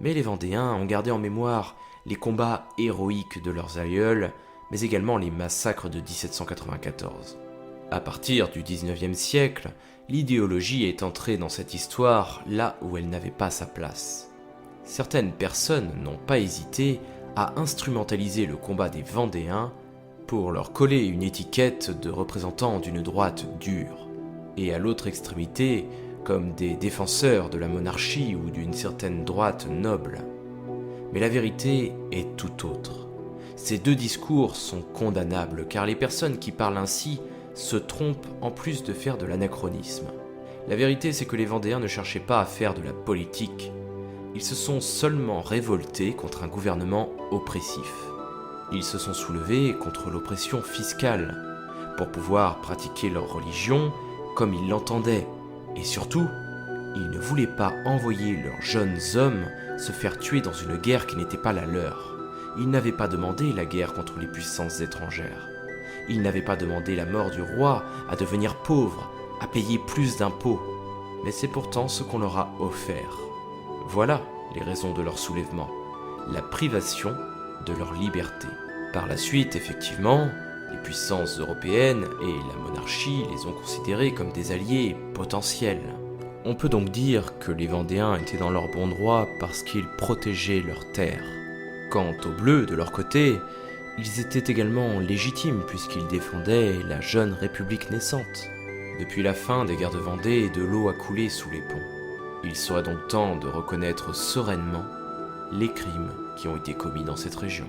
Mais les Vendéens ont gardé en mémoire les combats héroïques de leurs aïeuls, mais également les massacres de 1794. À partir du 19e siècle, l'idéologie est entrée dans cette histoire là où elle n'avait pas sa place. Certaines personnes n'ont pas hésité à instrumentaliser le combat des Vendéens pour leur coller une étiquette de représentant d'une droite dure, et à l'autre extrémité, comme des défenseurs de la monarchie ou d'une certaine droite noble. Mais la vérité est tout autre. Ces deux discours sont condamnables car les personnes qui parlent ainsi se trompent en plus de faire de l'anachronisme. La vérité, c'est que les Vendéens ne cherchaient pas à faire de la politique. Ils se sont seulement révoltés contre un gouvernement oppressif. Ils se sont soulevés contre l'oppression fiscale, pour pouvoir pratiquer leur religion comme ils l'entendaient. Et surtout, ils ne voulaient pas envoyer leurs jeunes hommes se faire tuer dans une guerre qui n'était pas la leur. Ils n'avaient pas demandé la guerre contre les puissances étrangères. Ils n'avaient pas demandé la mort du roi à devenir pauvres, à payer plus d'impôts. Mais c'est pourtant ce qu'on leur a offert. Voilà les raisons de leur soulèvement, la privation de leur liberté. Par la suite, effectivement, les puissances européennes et la monarchie les ont considérés comme des alliés potentiels. On peut donc dire que les Vendéens étaient dans leur bon droit parce qu'ils protégeaient leurs terres. Quant aux Bleus, de leur côté, ils étaient également légitimes puisqu'ils défendaient la jeune République naissante. Depuis la fin des guerres de Vendée, de l'eau a coulé sous les ponts. Il serait donc temps de reconnaître sereinement les crimes qui ont été commis dans cette région.